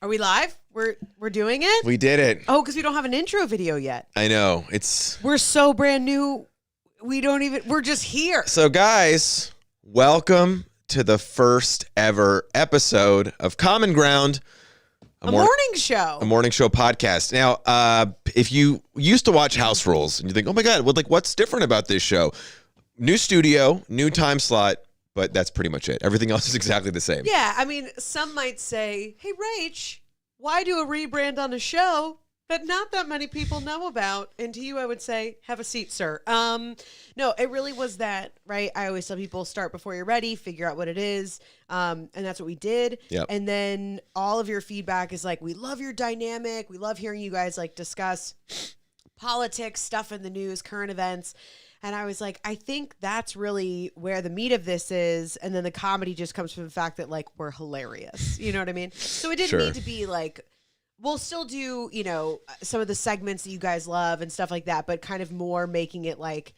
Are we live? We're doing it? We did it. Oh, because we don't have an intro video yet. I know. We're so brand new. We're just here. So guys, welcome to the first ever episode of Common Ground. A morning show. A morning show podcast. Now, if you used to watch House Rules and you think, oh my God, what's different about this show? New studio, new time slot, but that's pretty much it. Everything else is exactly the same. Yeah, I mean, some might say, hey, Rach, why do a rebrand on a show that not that many people know about? And to you, I would say, have a seat, sir. No, it really was that, right? I always tell people, start before you're ready, figure out what it is. And that's what we did. Yep. And then all of your feedback is like, we love your dynamic. We love hearing you guys like discuss politics, stuff in the news, current events. And I was like, I think that's really where the meat of this is. And then the comedy just comes from the fact that, like, we're hilarious. You know what I mean? So it didn't need to be like, we'll still do, you know, some of the segments that you guys love and stuff like that, but kind of more making it like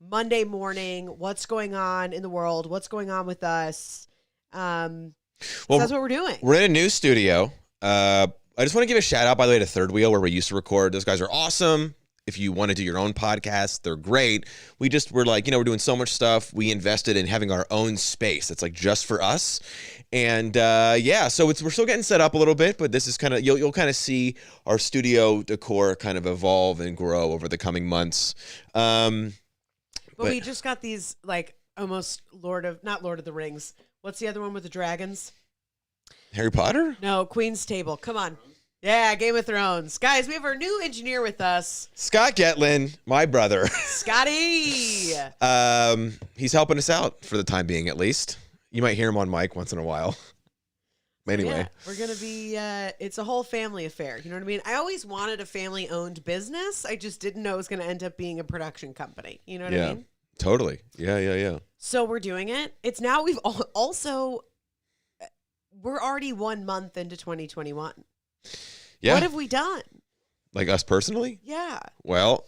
Monday morning, what's going on in the world, what's going on with us. Well, so that's what we're doing. We're in a new studio. I just want to give a shout out, by the way, to Third Wheel, where we used to record. Those guys are awesome. If you want to do your own podcast, they're great. We're like, you know, we're doing so much stuff. We invested in having our own space. It's like just for us. And so we're still getting set up a little bit, but this is kind of, you'll kind of see our studio decor kind of evolve and grow over the coming months. But we just got these like almost not Lord of the Rings. What's the other one with the dragons? Harry Potter? No, Queen's Table. Come on. Yeah, Game of Thrones. Guys, we have our new engineer with us. Scott Gettlin, my brother. Scotty! He's helping us out for the time being, at least. You might hear him on mic once in a while. Anyway. Yeah, we're going to be, it's a whole family affair. You know what I mean? I always wanted a family-owned business. I just didn't know it was going to end up being a production company. You know what I mean? Totally. Yeah. So we're doing it. It's now we're already 1 month into 2021. Yeah. What have we done? Like us personally? Yeah. Well,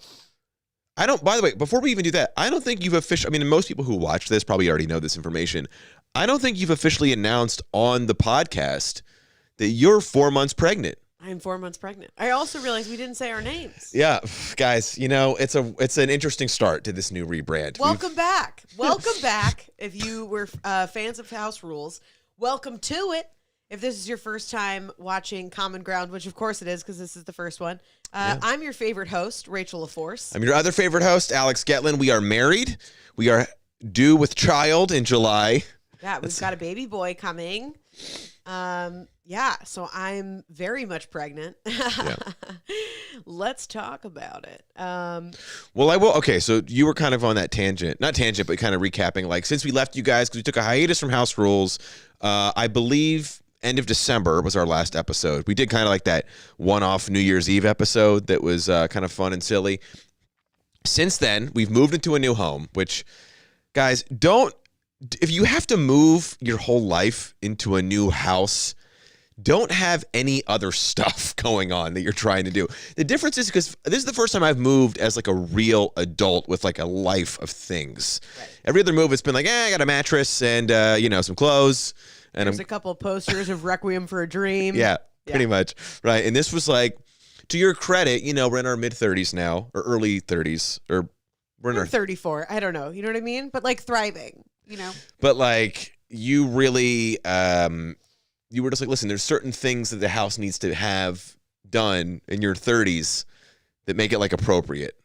by the way, before we even do that, I don't think you've officially, I mean, most people who watch this probably already know this information. I don't think you've officially announced on the podcast that you're 4 months pregnant. I'm 4 months pregnant. I also realized we didn't say our names. Yeah, guys, you know, it's an interesting start to this new rebrand. Welcome back. Welcome back. If you were fans of House Rules, welcome to it. If this is your first time watching Common Ground, which of course it is because this is the first one, I'm your favorite host, Rachel LaForce. I'm your other favorite host, Alex Gettlin. We are married. We are due with child in July. Yeah, we've got a baby boy coming. So I'm very much pregnant. Yeah. Let's talk about it. Well, I will. Okay, so you were kind of on that tangent. Not tangent, but kind of recapping. Like, since we left you guys, because we took a hiatus from House Rules, I believe end of December was our last episode. We did kind of like that one-off New Year's Eve episode that was kind of fun and silly. Since then, we've moved into a new home, which, guys, if you have to move your whole life into a new house, don't have any other stuff going on that you're trying to do. The difference is because this is the first time I've moved as like a real adult with like a life of things. Right. Every other move, it's been like, I got a mattress and, some clothes. And there's a couple of posters of Requiem for a Dream. Yeah, pretty much. Right. And this was like, to your credit, you know, we're in our mid-30s now, or early 30s, or we're in our 34. I don't know. You know what I mean? But like thriving, you know? But like, you really, you were just like, listen, there's certain things that the house needs to have done in your 30s that make it like appropriate.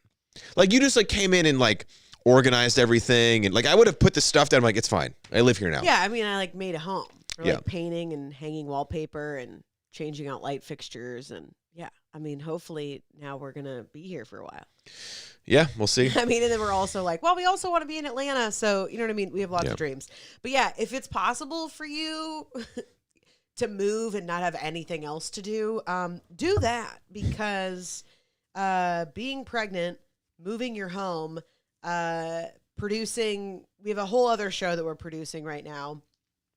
Like, you just like came in and like organized everything, and like I would have put the stuff down. I'm like, it's fine. I live here now. Yeah, I mean, I like made a home. Or like painting and hanging wallpaper and changing out light fixtures, and I mean, hopefully now we're gonna be here for a while. Yeah, we'll see. I mean, and then we're also like, well, we also want to be in Atlanta, so you know what I mean. We have lots of dreams, but yeah, if it's possible for you to move and not have anything else to do that, because being pregnant, moving your home, producing, we have a whole other show that we're producing right now.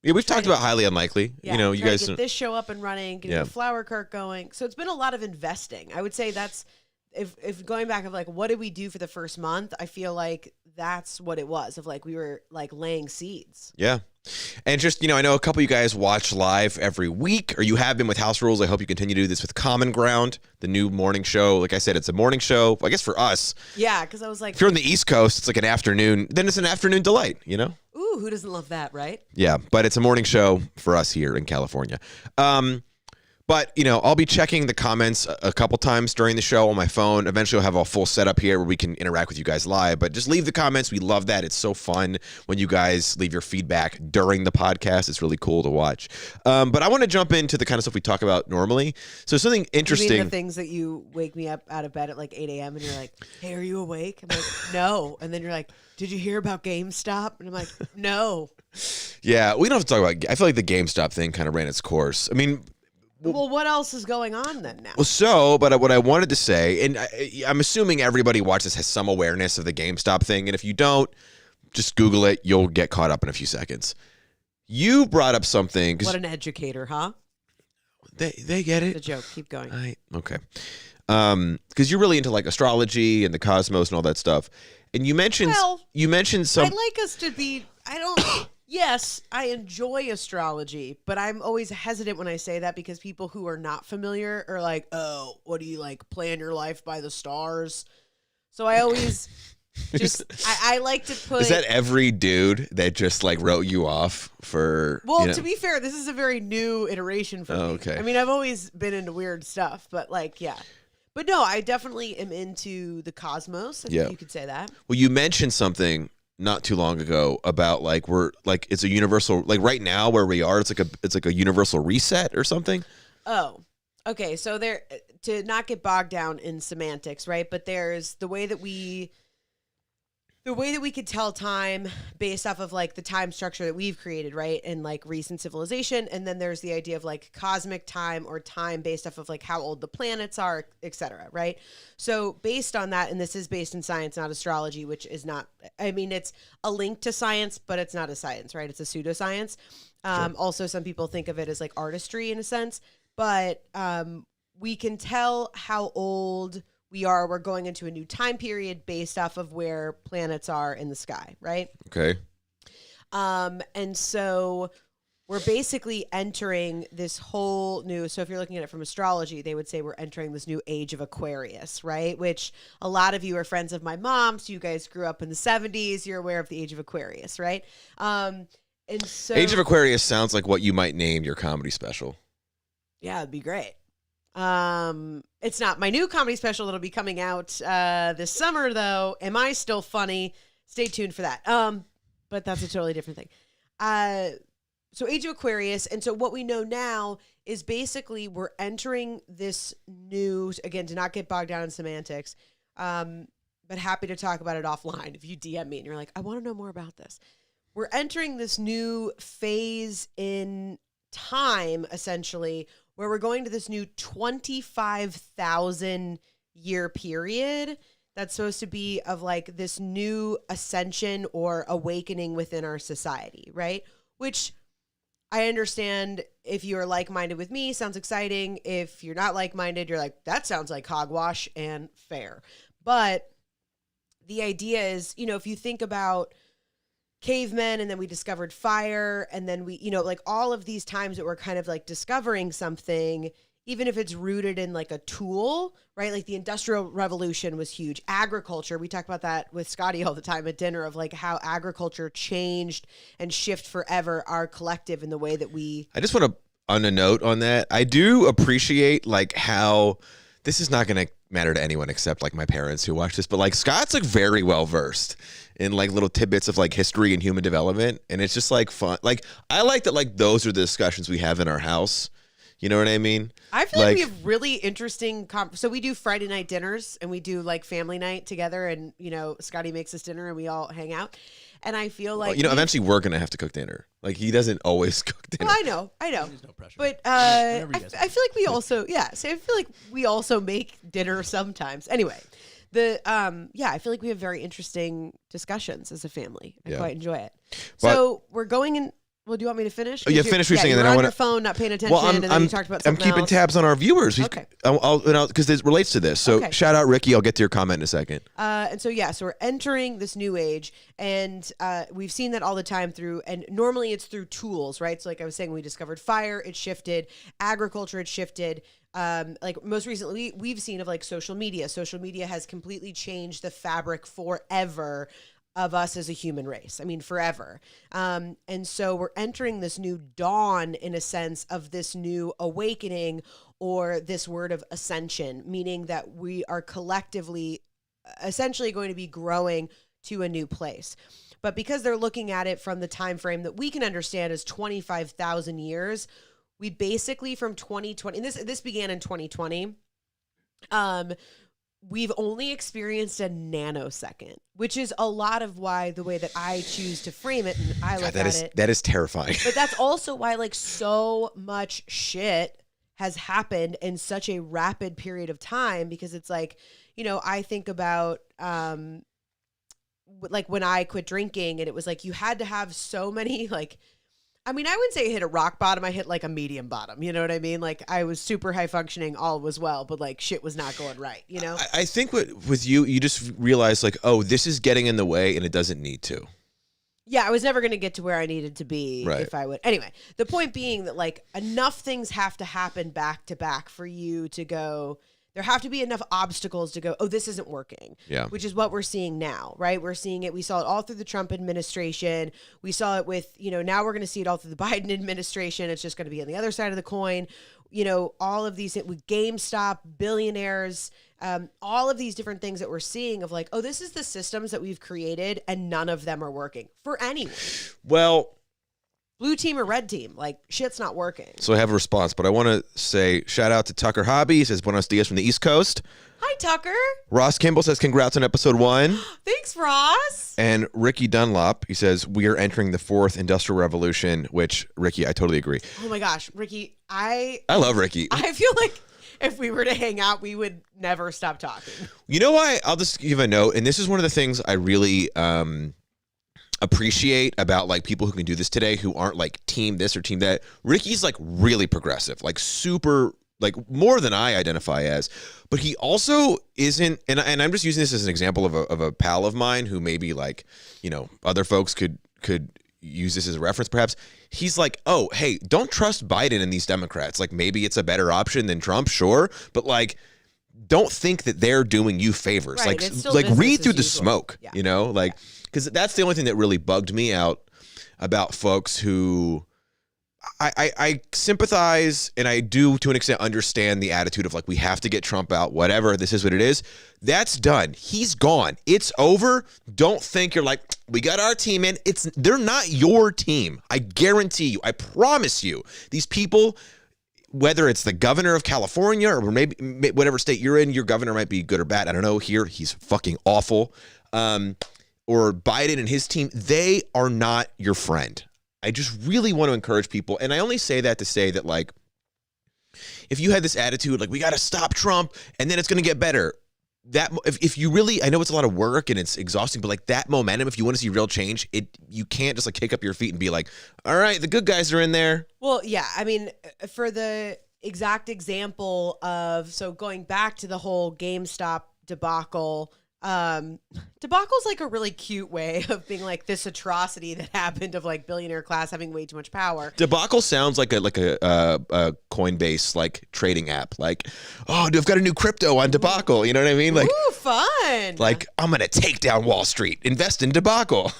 Yeah, we've talked about Highly Unlikely. Yeah, you know, you guys get this show up and running, getting the flower cart going. So it's been a lot of investing. I would say that's if going back of like, what did we do for the first month? I feel like that's what it was, of like we were like laying seeds. Yeah. And just, I know a couple of you guys watch live every week, or you have been with House Rules. I hope you continue to do this with Common Ground, the new morning show. Like I said, it's a morning show. I guess for us. Yeah, because I was like, if you're on the East Coast, it's like an afternoon. Then it's an afternoon delight, Ooh, who doesn't love that, right? Yeah, but it's a morning show for us here in California. But, I'll be checking the comments a couple times during the show on my phone. Eventually, I'll have a full setup here where we can interact with you guys live. But just leave the comments. We love that. It's so fun when you guys leave your feedback during the podcast. It's really cool to watch. But I want to jump into the kind of stuff we talk about normally. So something interesting. You mean the things that you wake me up out of bed at like 8 a.m. and you're like, hey, are you awake? I'm like, no. And then you're like, did you hear about GameStop? And I'm like, no. Yeah, we don't have to talk about. I feel like the GameStop thing kind of ran its course. I mean. Well, what else is going on then now? Well, but what I wanted to say, and I'm assuming everybody watches this has some awareness of the GameStop thing, and if you don't, just Google it. You'll get caught up in a few seconds. You brought up something. What an educator, huh? They get it. It's a joke. Keep going. Okay. Because you're really into like astrology and the cosmos and all that stuff, and you mentioned some. I'd like us to be. I don't. Yes, I enjoy astrology, but I'm always hesitant when I say that because people who are not familiar are like, oh, what do you like, plan your life by the stars? So I always just, I like to put... Is that every dude that just like wrote you off for... Well, to be fair, this is a very new iteration for me. Okay. I mean, I've always been into weird stuff, but like, yeah. But no, I definitely am into the cosmos, if you could say that. Well, you mentioned something not too long ago about like it's a universal, like right now where we are, it's like a universal reset or something. Oh, okay. So there, to not get bogged down in semantics, right? But there's the way that we could tell time based off of like the time structure that we've created, right? And like recent civilization. And then there's the idea of like cosmic time or time based off of like how old the planets are, et cetera, right? So based on that, and this is based in science, not astrology, which is not, I mean, it's a link to science, but it's not a science, right? It's a pseudoscience. Sure. Also, some people think of it as like artistry in a sense, but we can tell how old we're going into a new time period based off of where planets are in the sky, right? Okay. And so we're basically entering this whole new, so if you're looking at it from astrology, they would say we're entering this new age of Aquarius, right? Which a lot of you are friends of my mom, so you guys grew up in the 70s, you're aware of the age of Aquarius, right? And so Age of Aquarius sounds like what you might name your comedy special. Yeah, it'd be great. It's not my new comedy special that'll be coming out this summer, though. Am I still funny? Stay tuned for that. But that's a totally different thing. So Age of Aquarius, and so what we know now is basically we're entering this new, again, to not get bogged down in semantics, but happy to talk about it offline if you DM me and you're like, I want to know more about this. We're entering this new phase in time, essentially, where we're going to this new 25,000 year period that's supposed to be of like this new ascension or awakening within our society, right? Which I understand if you're like-minded with me, sounds exciting. If you're not like-minded, you're like, that sounds like hogwash, and fair. But the idea is, if you think about cavemen, and then we discovered fire, and then we, like all of these times that we're kind of like discovering something, even if it's rooted in like a tool, right? Like the Industrial Revolution was huge. Agriculture, we talk about that with Scotty all the time at dinner, of like how agriculture changed and shift forever our collective in the way that we... I just want to, on a note on that, I do appreciate like how, this is not going to matter to anyone except like my parents who watch this, but like Scott's like very well versed in like little tidbits of like history and human development, and it's just like fun. Like I like that, like those are the discussions we have in our house. You know what I mean? I feel like we have really interesting so we do Friday night dinners, and we do like family night together, and Scotty makes us dinner and we all hang out. And I feel like eventually we're gonna have to cook dinner. Like he doesn't always cook dinner. Well, I know. There's no pressure. But I feel like we also so I feel like we also make dinner sometimes. Anyway, I feel like we have very interesting discussions as a family. I quite enjoy it. So we're going in. Well, do you want me to finish? Oh, yeah, finish what you're saying, You and were then I on want your phone, not paying attention, and then you talked about I'm something keeping else. tabs on our viewers. Okay. Because it relates to this. So Okay. shout out Ricky. I'll get to your comment in a second. And so we're entering this new age, and we've seen that all the time and normally it's through tools, right? So like I was saying, we discovered fire, it shifted, agriculture, it shifted. Like most recently, we've seen of like social media. Social media has completely changed the fabric forever of us as a human race. I mean, forever. And so we're entering this new dawn, in a sense, of this new awakening, or this word of ascension, meaning that we are collectively essentially going to be growing to a new place. But because they're looking at it from the time frame that we can understand as 25,000 years, we basically from 2020, and this began in 2020, we've only experienced a nanosecond, which is a lot of why the way that I choose to frame it and I look at it. That is terrifying. But that's also why like so much shit has happened in such a rapid period of time, because it's like, I think about like when I quit drinking, and it was like you had to have so many like, I mean, I wouldn't say I hit a rock bottom. I hit like a medium bottom. You know what I mean? Like I was super high functioning, all was well, but like shit was not going right, I think with you just realize like, oh, this is getting in the way and it doesn't need to. Yeah, I was never going to get to where I needed to be if I would. Anyway, the point being that like enough things have to happen back to back for you to go. There have to be enough obstacles to go, oh, this isn't working. Yeah. Which is what we're seeing now, right? We're seeing it. We saw it all through the Trump administration. We saw it with, now we're going to see it all through the Biden administration. It's just going to be on the other side of the coin. All of these with GameStop, billionaires, all of these different things that we're seeing of like, oh, this is the systems that we've created and none of them are working for anyone. Well, blue team or red team, like shit's not working. So I have a response, but I want to say shout out to Tucker Hobby. He says buenos dias from the East Coast. Hi, Tucker. Ross Kimball says congrats on episode 1. Thanks, Ross. And Ricky Dunlop, he says we are entering the 4th industrial revolution, which Ricky, I totally agree. Oh my gosh, Ricky, I love Ricky. I feel like if we were to hang out, we would never stop talking. You know why? I'll just give a note, and this is one of the things I really appreciate about like people who can do this today, who aren't like team this or team that. Ricky's like really progressive, like super, like more than I identify as, but he also isn't, and I'm just using this as an example of a pal of mine who maybe like, other folks could use this as a reference perhaps. He's like, oh, hey, don't trust Biden and these Democrats. Like maybe it's a better option than Trump, sure, but like don't think that they're doing you favors. Right, like read through the usual. smoke, like, because that's the only thing that really bugged me out about folks who I sympathize, and I do to an extent understand the attitude of like, we have to get Trump out, whatever, this is what it is. That's done. He's gone. It's over. Don't think you're like, we got our team in. They're not your team. I guarantee you. I promise you. These people, whether it's the governor of California or maybe whatever state you're in, your governor might be good or bad. I don't know. Here, he's fucking awful. Or Biden and his team, they are not your friend. I just really want to encourage people. And I only say that to say that, like, if you had this attitude, like, we got to stop Trump and then it's going to get better. That if you really, I know it's a lot of work and it's exhausting, but like that momentum, if you want to see real change, you can't just like kick up your feet and be like, all right, the good guys are in there. Well, yeah. I mean, for the exact example of, so going back to the whole GameStop debacle, debacle's like a really cute way of being like this atrocity that happened of like billionaire class having way too much power. Debacle sounds like a Coinbase like trading app. Like, oh, dude, I've got a new crypto on Debacle. You know what I mean? Like, ooh, fun. Like, I'm gonna take down Wall Street, invest in Debacle.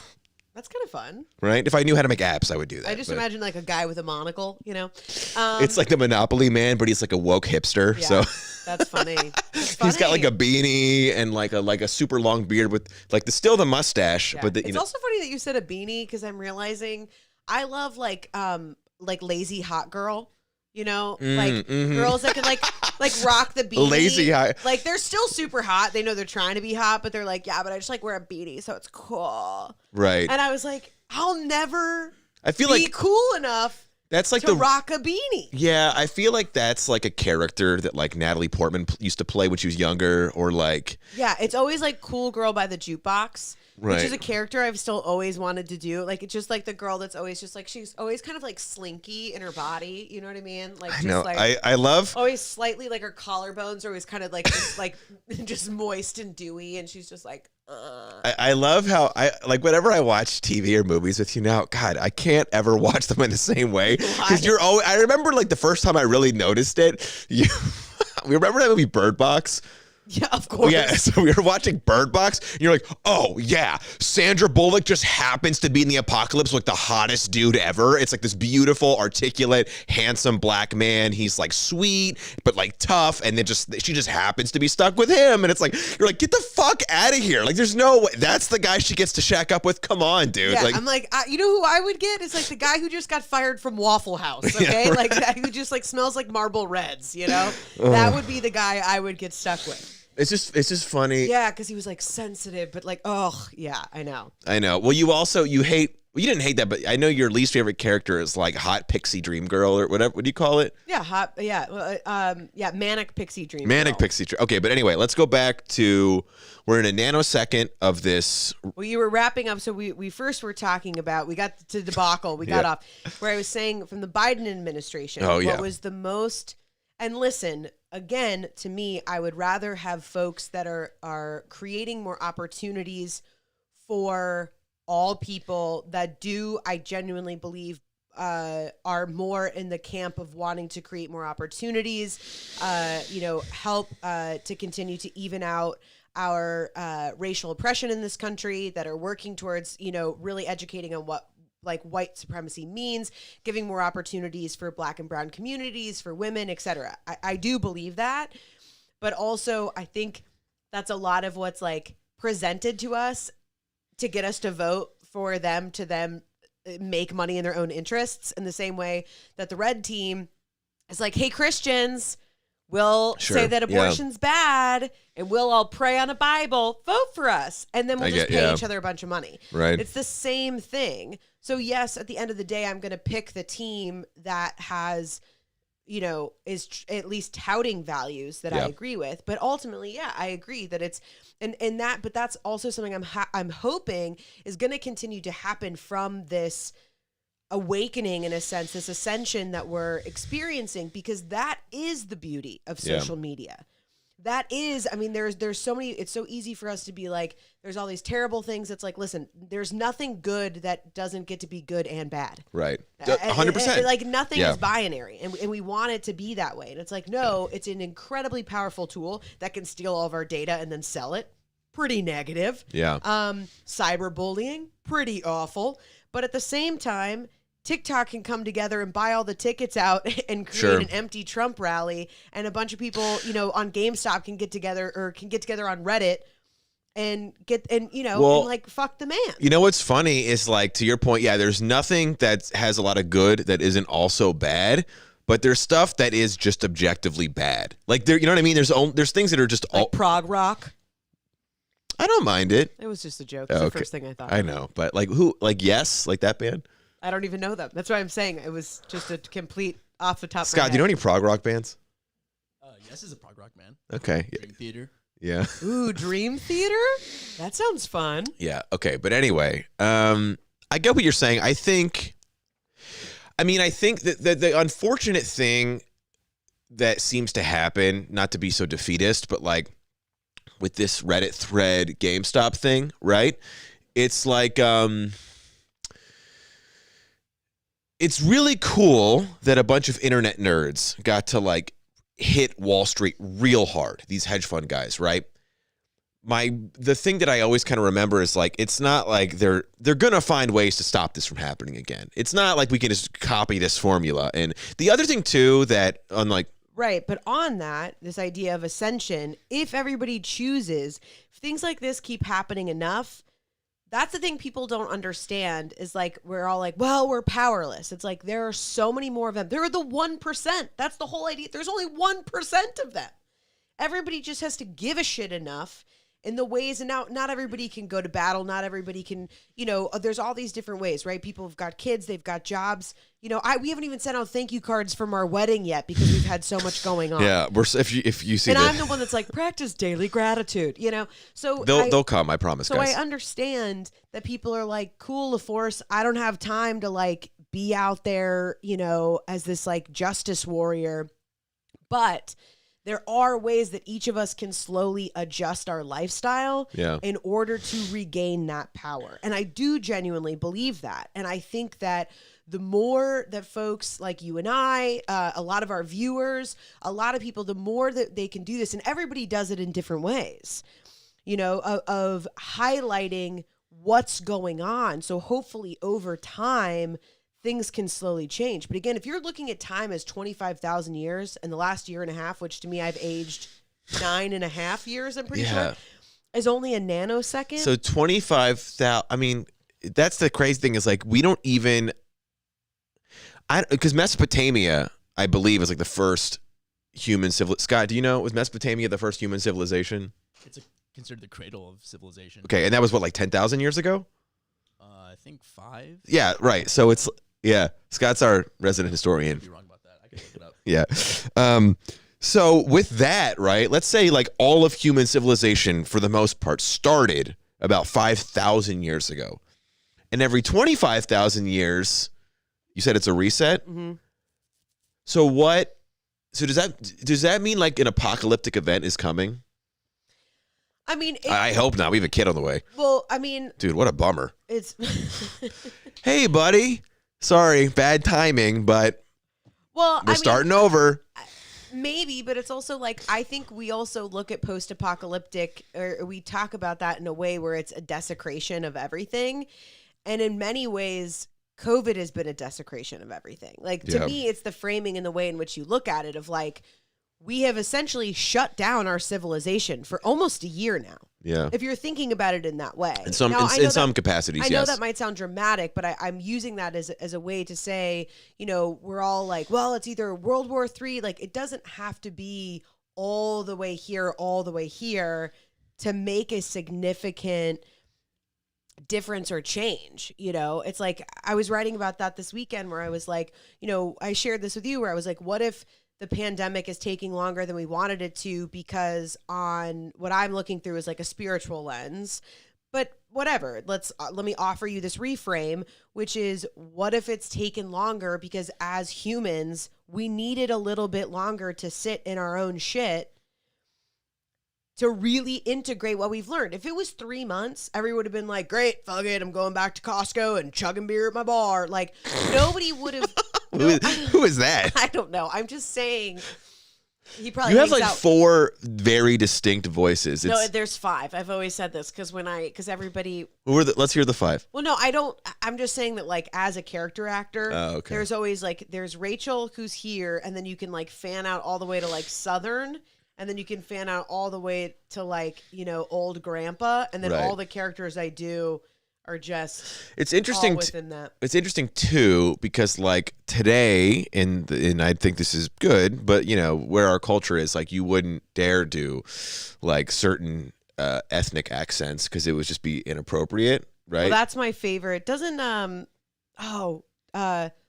That's kind of fun. Right? If I knew how to make apps, I would do that. I just imagine like a guy with a monocle, It's like the Monopoly man, but he's like a woke hipster. Yeah, so that's funny. He's got like a beanie and like a super long beard with like the mustache. Yeah. But it's also funny that you said a beanie, because I'm realizing I love like lazy hot girl. Girls that can like rock the beanie. Lazy hot. Like they're still super hot. They know they're trying to be hot, but they're like, yeah, but I just like wear a beanie, so it's cool. Right. And I was like, I'll never be cool enough That's like to rock a beanie. Yeah, I feel like that's like a character that like Natalie Portman used to play when she was younger, or like. Yeah, it's always like cool girl by the jukebox, Right. which is a character I've still always wanted to do. Like it's just like the girl that's always just like she's always kind of like slinky in her body. You know what I mean? Like just like I love always slightly like her collarbones are always kind of like just like just moist and dewy, and she's just like. I love how I like whenever I watch TV or movies with you now. God, I can't ever watch them in the same way because you're always. I remember like the first time I really noticed it. We remember that movie Bird Box. Yeah, of course. Yeah, so we were watching Bird Box, and you're like, oh, yeah, Sandra Bullock just happens to be in the apocalypse like the hottest dude ever. It's like this beautiful, articulate, handsome black man. He's like sweet, but like tough, and then she just happens to be stuck with him, and it's like, you're like, get the fuck out of here. Like, there's no way. That's the guy she gets to shack up with. Come on, dude. Yeah, like, I'm like, you know who I would get? It's like the guy who just got fired from Waffle House, okay? Yeah, right. Like, that who just like smells like Marble Reds, you know? That would be the guy I would get stuck with. It's just funny. Yeah, because he was like sensitive, but like, oh yeah, I know. Well, you hate. Well, you didn't hate that, but I know your least favorite character is like hot pixie dream girl or whatever. What do you call it? Yeah, hot. Yeah, yeah, manic pixie dream. Manic girl. pixie dream. Okay, but anyway, let's go back to we're in a nanosecond of this. Well, you were wrapping up, so we first were talking about we got to debacle. We got off where I was saying from the Biden administration. Oh, yeah. What was the most? And listen, again, to me, I would rather have folks that are creating more opportunities for all people that do, I genuinely believe, are more in the camp of wanting to create more opportunities, help to continue to even out our racial oppression in this country, that are working towards, really educating on what like white supremacy means, giving more opportunities for Black and brown communities, for women, etc. I do believe that, but also I think that's a lot of what's like presented to us to get us to vote for them to make money in their own interests, in the same way that the red team is like, hey, Christians, we'll say that abortion's bad, and we'll all pray on a Bible, vote for us, and then we'll just pay each other a bunch of money. Right. It's the same thing. So yes, at the end of the day, I'm going to pick the team that has, is at least touting values that I agree with. But ultimately, yeah, I agree that it's and that. But that's also something I'm hoping is going to continue to happen from this awakening, in a sense, this ascension that we're experiencing, because that is the beauty of social media. That is, I mean, there's so many, it's so easy for us to be like, there's all these terrible things. It's like, listen, there's nothing good that doesn't get to be good and bad. Right. 100%. Like nothing is binary, and we want it to be that way. And it's like, no, it's an incredibly powerful tool that can steal all of our data and then sell it. Pretty negative. Yeah. Cyberbullying, pretty awful. But at the same time, TikTok can come together and buy all the tickets out and create an empty Trump rally, and a bunch of people, on GameStop can get together on Reddit and and fuck the man. You know what's funny is, like, to your point, there's nothing that has a lot of good that isn't also bad, but there's stuff that is just objectively bad. Like, there, you know what I mean? There's things that are just like prog rock. I don't mind it. It was just a joke. It's the first thing I thought. I know, but like who? Like Yes, like that band. I don't even know them. That's why I'm saying it was just a complete off the top. Scott, of my head. do you know any prog rock bands? Yes is a prog rock band. Okay. Dream Theater. Yeah. Ooh, Dream Theater? That sounds fun. Yeah. Okay. But anyway, I get what you're saying. I think that the unfortunate thing that seems to happen, not to be so defeatist, but like with this Reddit thread GameStop thing, right? It's like, it's really cool that a bunch of internet nerds got to like hit Wall Street real hard. These hedge fund guys, right? The thing that I always kind of remember is like, it's not like they're gonna find ways to stop this from happening again. It's not like we can just copy this formula. And the other thing too, that unlike right, but on that, this idea of ascension, if everybody chooses, if things like this keep happening enough. That's the thing people don't understand, is like, we're all like, well, we're powerless. It's like, there are so many more of them. There are the 1%. That's the whole idea. There's only 1% of them. Everybody just has to give a shit enough in the ways, and now not everybody can go to battle. Not everybody can, there's all these different ways, right? People have got kids, they've got jobs. We haven't even sent out thank you cards from our wedding yet because we've had so much going on. Yeah, if you see, and I'm the one that's like, practice daily gratitude, So they'll come, I promise, so guys. I understand that people are like, cool, LaForce, I don't have time to like be out there, as this like justice warrior, but there are ways that each of us can slowly adjust our lifestyle in order to regain that power. And I do genuinely believe that. And I think that the more that folks like you and I, a lot of our viewers, a lot of people, the more that they can do this, and everybody does it in different ways, of highlighting what's going on. So hopefully over time, things can slowly change. But again, if you're looking at time as 25,000 years and the last year and a half, which to me, I've aged 9.5 years, I'm pretty sure, is only a nanosecond. So 25,000, I mean, that's the crazy thing is like, we don't even, because Mesopotamia, I believe, is like the first human civilization. Scott, do you know, was Mesopotamia the first human civilization? It's considered the cradle of civilization. Okay, and that was what, like 10,000 years ago? I think 5. Yeah, right. So it's, Scott's our resident historian. I'd be wrong about that. I can look it up. Yeah. So with that, right, let's say like all of human civilization, for the most part, started about 5,000 years ago. And every 25,000 years, you said it's a reset? Mm-hmm. So does that mean like an apocalyptic event is coming? I mean, I hope not. We have a kid on the way. Well, I mean, dude, what a bummer. It's hey, buddy. Sorry, bad timing, but we're starting over. Maybe, but it's also like, I think we also look at post-apocalyptic, or we talk about that in a way where it's a desecration of everything. And in many ways, COVID has been a desecration of everything. Like, to me, it's the framing and the way in which you look at it of like, we have essentially shut down our civilization for almost a year now. Yeah. If you're thinking about it in that way. In some capacities, I know that might sound dramatic, but I'm using that as a way to say, we're all like, well, it's either World War III. Like, it doesn't have to be all the way here to make a significant difference or change. It's like, I was writing about that this weekend where I was like, I shared this with you where I was like, what if the pandemic is taking longer than we wanted it to, because on what I'm looking through is like a spiritual lens, but whatever, let me offer you this reframe, which is, what if it's taken longer because as humans, we needed a little bit longer to sit in our own shit to really integrate what we've learned. If it was 3 months, everyone would have been like, great, fuck it, I'm going back to Costco and chugging beer at my bar. Like, nobody would have. Who is that? I don't know. I'm just saying. He probably you have like 4 very distinct voices. No, there's 5. I've always said this because everybody. Let's hear the 5. Well, no, I don't. I'm just saying that like as a character actor, okay. There's always like there's Rachel who's here, and then you can like fan out all the way to like Southern, and then you can fan out all the way to like old grandpa, and then all the characters I do are just it's interesting within that. It's interesting too because like today and I think this is good, but where our culture is, like, you wouldn't dare do like certain ethnic accents because it would just be inappropriate, right? Well, that's my favorite. Doesn't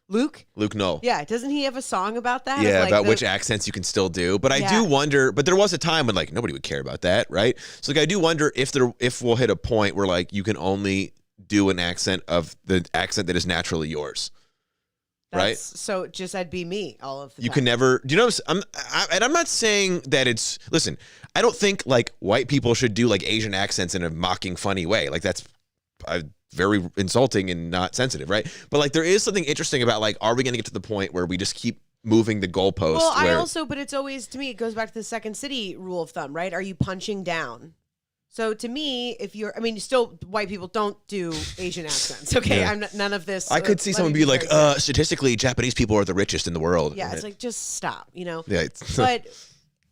Luke Null. Yeah, doesn't he have a song about that? Yeah, about which accents you can still do. But I do wonder, but there was a time when like nobody would care about that, right? So like I do wonder if we'll hit a point where like you can only do an accent of the accent that is naturally yours. Right? So just I'd be me all of the time. You can never, do you know, I'm not saying that listen, I don't think like white people should do like Asian accents in a mocking, funny way. Like that's very insulting and not sensitive, right? But like there is something interesting about like, are we going to get to the point where we just keep moving the goalpost? Well, but it's always, to me, it goes back to the Second City rule of thumb, right? Are you punching down? So to me, still white people don't do Asian accents. Okay, Yeah. I'm none of this. I could see someone be like, statistically, Japanese people are the richest in the world. Yeah, it's like, just stop, Yeah. But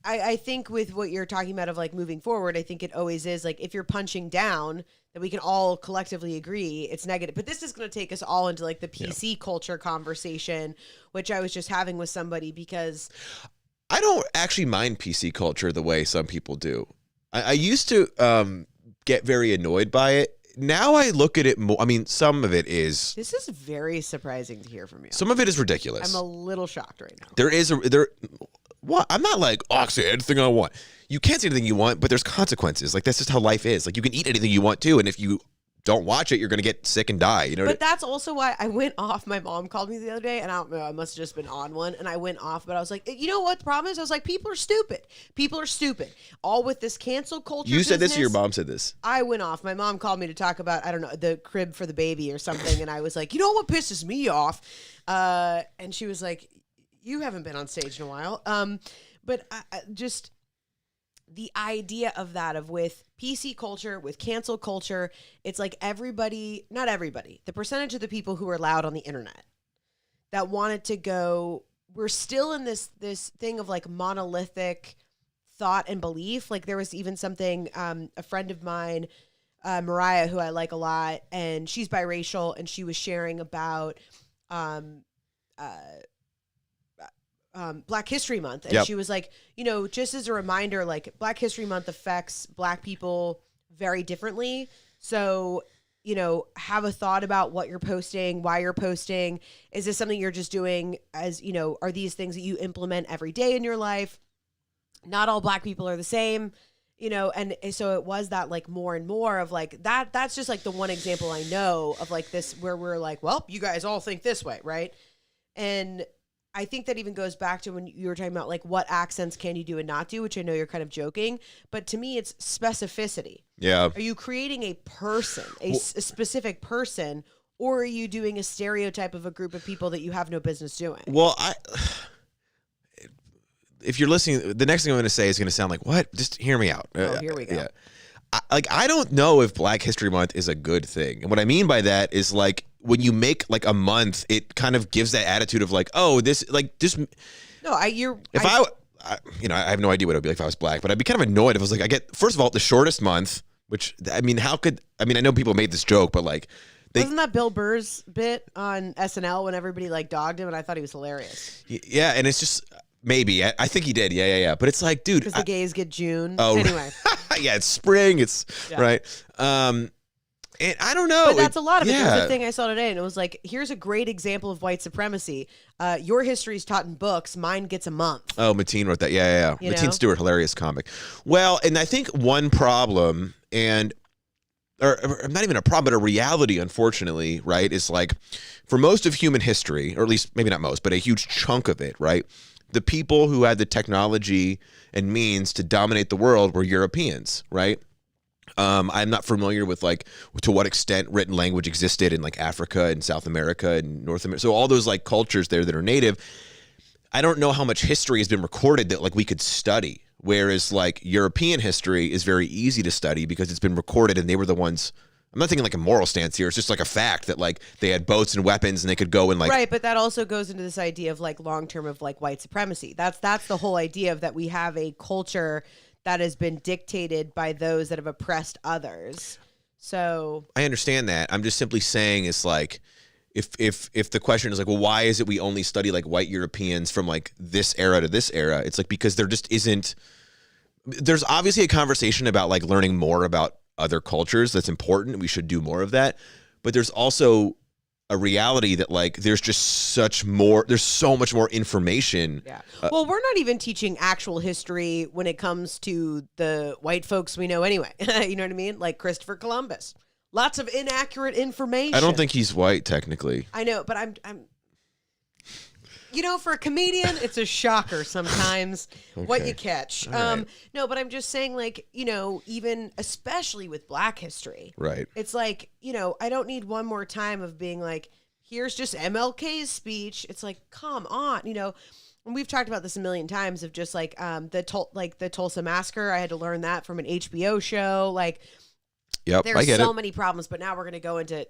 I think with what you're talking about of like moving forward, I think it always is like, if you're punching down, that we can all collectively agree it's negative. But this is going to take us all into like the PC culture conversation, which I was just having with somebody because I don't actually mind PC culture the way some people do. I used to get very annoyed by it. Now I look at it more. I mean, some of it is. This is very surprising to hear from you. Some of it is ridiculous. I'm a little shocked right now. What? I'm not like, oh, I can say anything I want. You can't say anything you want, but there's consequences. Like, that's just how life is. Like, you can eat anything you want to, and if you don't watch it, you're going to get sick and die. You know. But that's also why I went off. My mom called me the other day, and I don't know, I must have just been on one, and I went off. But I was like, you know what the problem is? I was like, people are stupid. People are stupid. All with this cancel culture. You said this, or your mom said this? I went off. My mom called me to talk about, I don't know, the crib for the baby or something, and I was like, you know what pisses me off? And she was like, you haven't been on stage in a while. But I just the idea of that, of with PC culture, with cancel culture, it's like not everybody, the percentage of the people who are loud on the internet that wanted to go, we're still in this thing of like monolithic thought and belief. Like there was even something, a friend of mine, Mariah, who I like a lot, and she's biracial, and she was sharing about Black History Month. And she was like, just as a reminder, like Black History Month affects Black people very differently. So, have a thought about what you're posting, why you're posting. Is this something you're just doing as, are these things that you implement every day in your life? Not all Black people are the same, and so it was that like more and more of like that's just like the one example I know of like this, where we're like, well, you guys all think this way, right? And I think that even goes back to when you were talking about like what accents can you do and not do, which I know you're kind of joking, but to me it's specificity. Yeah. Are you creating a person, a specific person, or are you doing a stereotype of a group of people that you have no business doing? Well, if you're listening, the next thing I'm going to say is going to sound like, what? Just hear me out. Oh, here we go. Yeah. I don't know if Black History Month is a good thing. And what I mean by that is like when you make like a month, it kind of gives that attitude of like, oh, this like just. No, I have no idea what it would be like if I was Black, but I'd be kind of annoyed if I was like, I get, first of all, the shortest month, which I know people made this joke, but like. Wasn't that Bill Burr's bit on SNL when everybody like dogged him, and I thought he was hilarious. Yeah, and it's just. Maybe. I think he did. Yeah. But it's like, dude. Because the gays get June. Oh, anyway. Yeah, it's spring. It's right. And I don't know. But that's a lot of it. There's a thing I saw today, and it was like, here's a great example of white supremacy. Your history is taught in books. Mine gets a month. Oh, Mateen wrote that. Yeah. Mateen Stewart, hilarious comic. Well, and I think one problem, or not even a problem, but a reality, unfortunately, right, is like, for most of human history, or at least maybe not most, but a huge chunk of it, right, the people who had the technology and means to dominate the world were Europeans, right? I'm not familiar with like to what extent written language existed in like Africa and South America and North America. So all those like cultures there that are native, I don't know how much history has been recorded that like we could study. Whereas like European history is very easy to study because it's been recorded and they were the ones. I'm not thinking like a moral stance here. It's just like a fact that like they had boats and weapons and they could go and like. Right, but that also goes into this idea of like long term of like white supremacy. That's the whole idea of that we have a culture that has been dictated by those that have oppressed others. So I understand that. I'm just simply saying it's like if the question is like, well, why is it we only study like white Europeans from like this era to this era? It's like because there just isn't. There's obviously a conversation about like learning more about other cultures that's important. We should do more of that. But there's also a reality that like there's so much more information. Yeah. Well, we're not even teaching actual history when it comes to the white folks we know anyway. You know what I mean? Like Christopher Columbus. Lots of inaccurate information. I don't think he's white technically. I know, but I'm for a comedian, it's a shocker sometimes what you catch. Right. No, but I'm just saying, like, even especially with Black history, right? It's like, I don't need one more time of being like, here's just MLK's speech. It's like, come on, and we've talked about this a million times of just like the Tulsa Massacre. I had to learn that from an HBO show. Like, yep, there's so many problems, but now we're going to go into,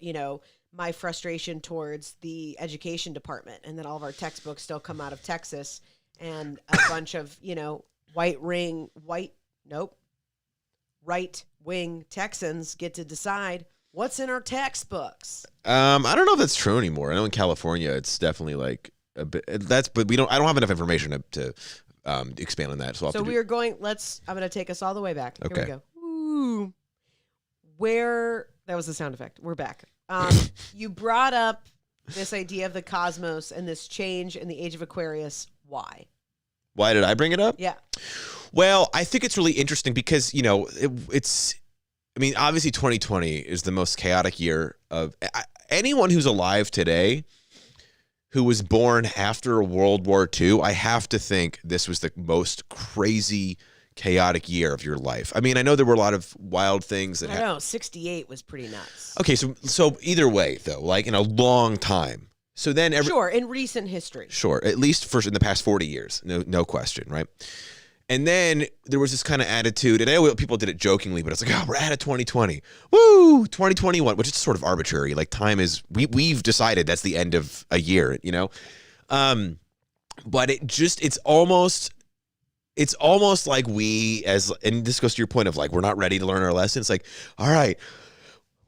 my frustration towards the education department and that all of our textbooks still come out of Texas and a bunch of, right-wing Texans get to decide what's in our textbooks. I don't know if that's true anymore. I know in California it's definitely like a bit but I don't have enough information to expand on that. So, we are going. I'm going to take us all the way back. Here Okay. we go. Ooh. That was the sound effect. We're back. You brought up this idea of the cosmos and this change in the age of Aquarius. Why? Why did I bring it up? Yeah. Well, I think it's really interesting because, it's, I mean, obviously 2020 is the most chaotic year of anyone who's alive today who was born after World War II. I have to think this was the most crazy, chaotic year of your life. I mean, I know there were a lot of wild things that I know 68 was pretty nuts. Okay, so either way, though, like in a long time. So then sure, in recent history. Sure, at least in the past 40 years, no question, right? And then there was this kind of attitude, and I know people did it jokingly, but it's like, oh, we're out of 2020. Woo, 2021, which is sort of arbitrary. Like time is, we've decided that's the end of a year, But it's almost like and this goes to your point of like, we're not ready to learn our lesson. It's like, all right,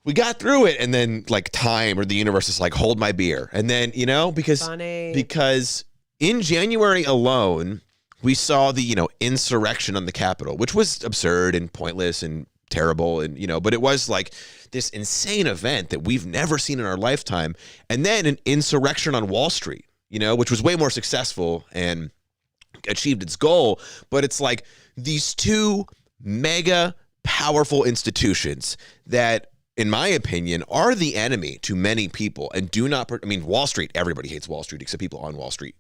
we got through it. And then like time or the universe is like, hold my beer. And then, because in January alone, we saw the, insurrection on the Capitol, which was absurd and pointless and terrible. And, but it was like this insane event that we've never seen in our lifetime. And then an insurrection on Wall Street, which was way more successful and achieved its goal. But it's like these two mega powerful institutions that, in my opinion, are the enemy to many people and do not, Wall Street, everybody hates Wall Street except people on Wall Street.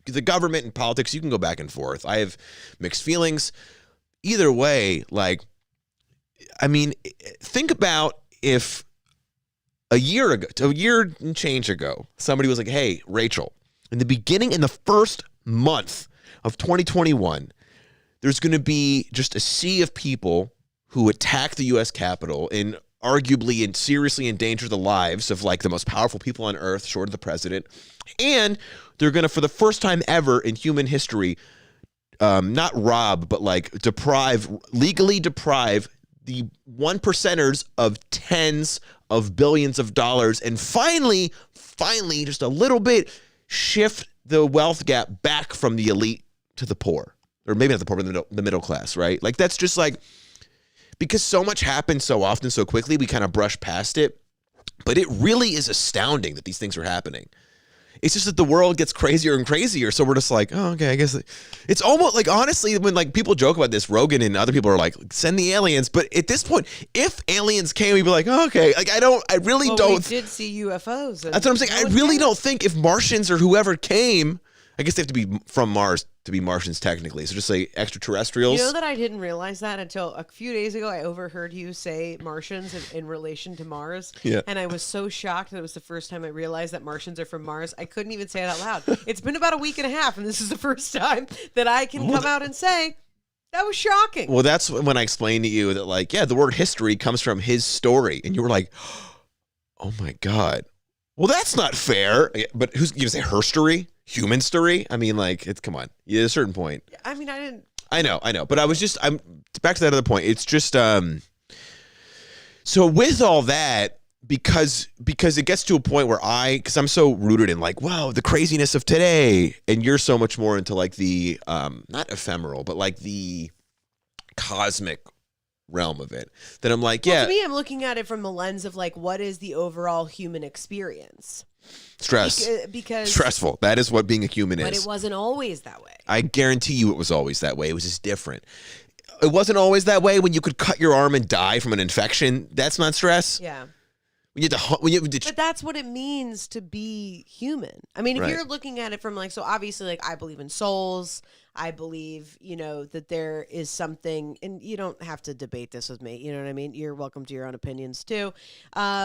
The government and politics, you can go back and forth. I have mixed feelings. Either way, think about if a year and change ago, somebody was like, hey, Rachel, in the first month of 2021, there's going to be just a sea of people who attack the U.S. Capitol and arguably and seriously endanger the lives of like the most powerful people on earth, short of the president. And they're going to, for the first time ever in human history, not rob, but like legally deprive the 1%ers of tens of billions of dollars. And finally, just a little bit, shift the wealth gap back from the elite to the poor, or maybe not the poor, but the middle class, right? Like that's just like, because so much happens so often, so quickly, we kind of brush past it. But it really is astounding that these things are happening. It's just that the world gets crazier and crazier. So we're just like, oh, okay, I guess it's almost like, honestly, when like people joke about this, Rogan and other people are like, send the aliens. But at this point, if aliens came, we'd be like, oh, okay. Like, we did see UFOs. That's what I'm saying. I really don't think if Martians or whoever came, I guess they have to be from Mars to be Martians technically. So just say extraterrestrials. You know that I didn't realize that until a few days ago. I overheard you say Martians in relation to Mars. Yeah. And I was so shocked that it was the first time I realized that Martians are from Mars. I couldn't even say it out loud. It's been about a week and a half, and this is the first time that I can come out and say, that was shocking. Well, that's when I explained to you that like, yeah, the word history comes from his story. And you were like, oh my God. Well, that's not fair. But who's going to say her story? Human story? I mean, like, come on. Yeah, at a certain point. I mean, I didn't. I know. But I'm back to that other point. It's just, so with all that, because it gets to a point where because I'm so rooted in like, wow, the craziness of today. And you're so much more into like the, not ephemeral, but like the cosmic realm of it, that I'm like, yeah. To me, I'm looking at it from the lens of like, what is the overall human experience? Stress. Because stressful. That is what being a human is. But it wasn't always that way. I guarantee you it was always that way. It was just different. It wasn't always that way when you could cut your arm and die from an infection. That's not stress. Yeah. But that's what it means to be human. I mean, if Right. you're looking at it from like, so obviously like I believe in souls. I believe, that there is something, and you don't have to debate this with me. You know what I mean? You're welcome to your own opinions too.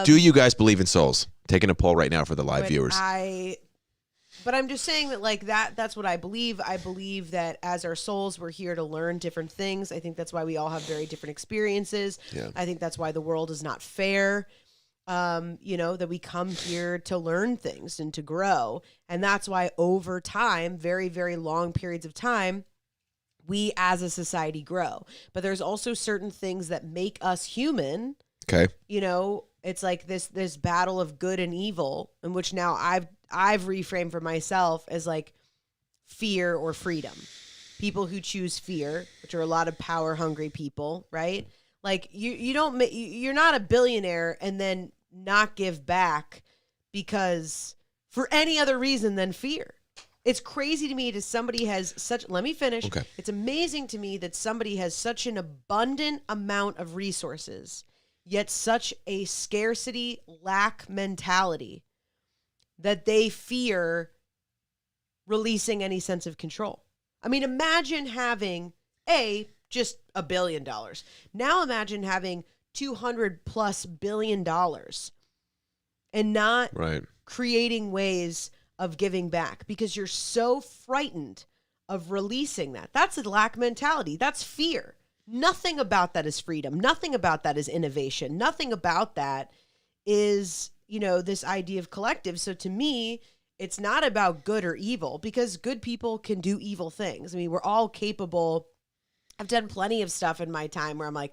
Do you guys believe in souls? Taking a poll right now for the live viewers. But I'm just saying that like that's what I believe. I believe that as our souls, we're here to learn different things. I think that's why we all have very different experiences. Yeah. I think that's why the world is not fair. That we come here to learn things and to grow. And that's why over time, very, very long periods of time, we as a society grow. But there's also certain things that make us human. Okay. It's like this battle of good and evil, in which now I've reframed for myself as like fear or freedom. people who choose fear, which are a lot of power hungry people, right? Like you're not a billionaire and then not give back because for any other reason than fear. It's crazy to me that somebody has such, let me finish. Okay. It's amazing to me that somebody has such an abundant amount of resources, yet such a scarcity lack mentality that they fear releasing any sense of control. I mean, imagine having just $1 billion. Now imagine having $200+ billion and not creating ways of giving back because you're so frightened of releasing that. That's a lack mentality. That's fear. Nothing about that is freedom. Nothing about that is innovation. Nothing about that is, this idea of collective. So to me, it's not about good or evil because good people can do evil things. I mean, we're all capable. I've done plenty of stuff in my time where I'm like,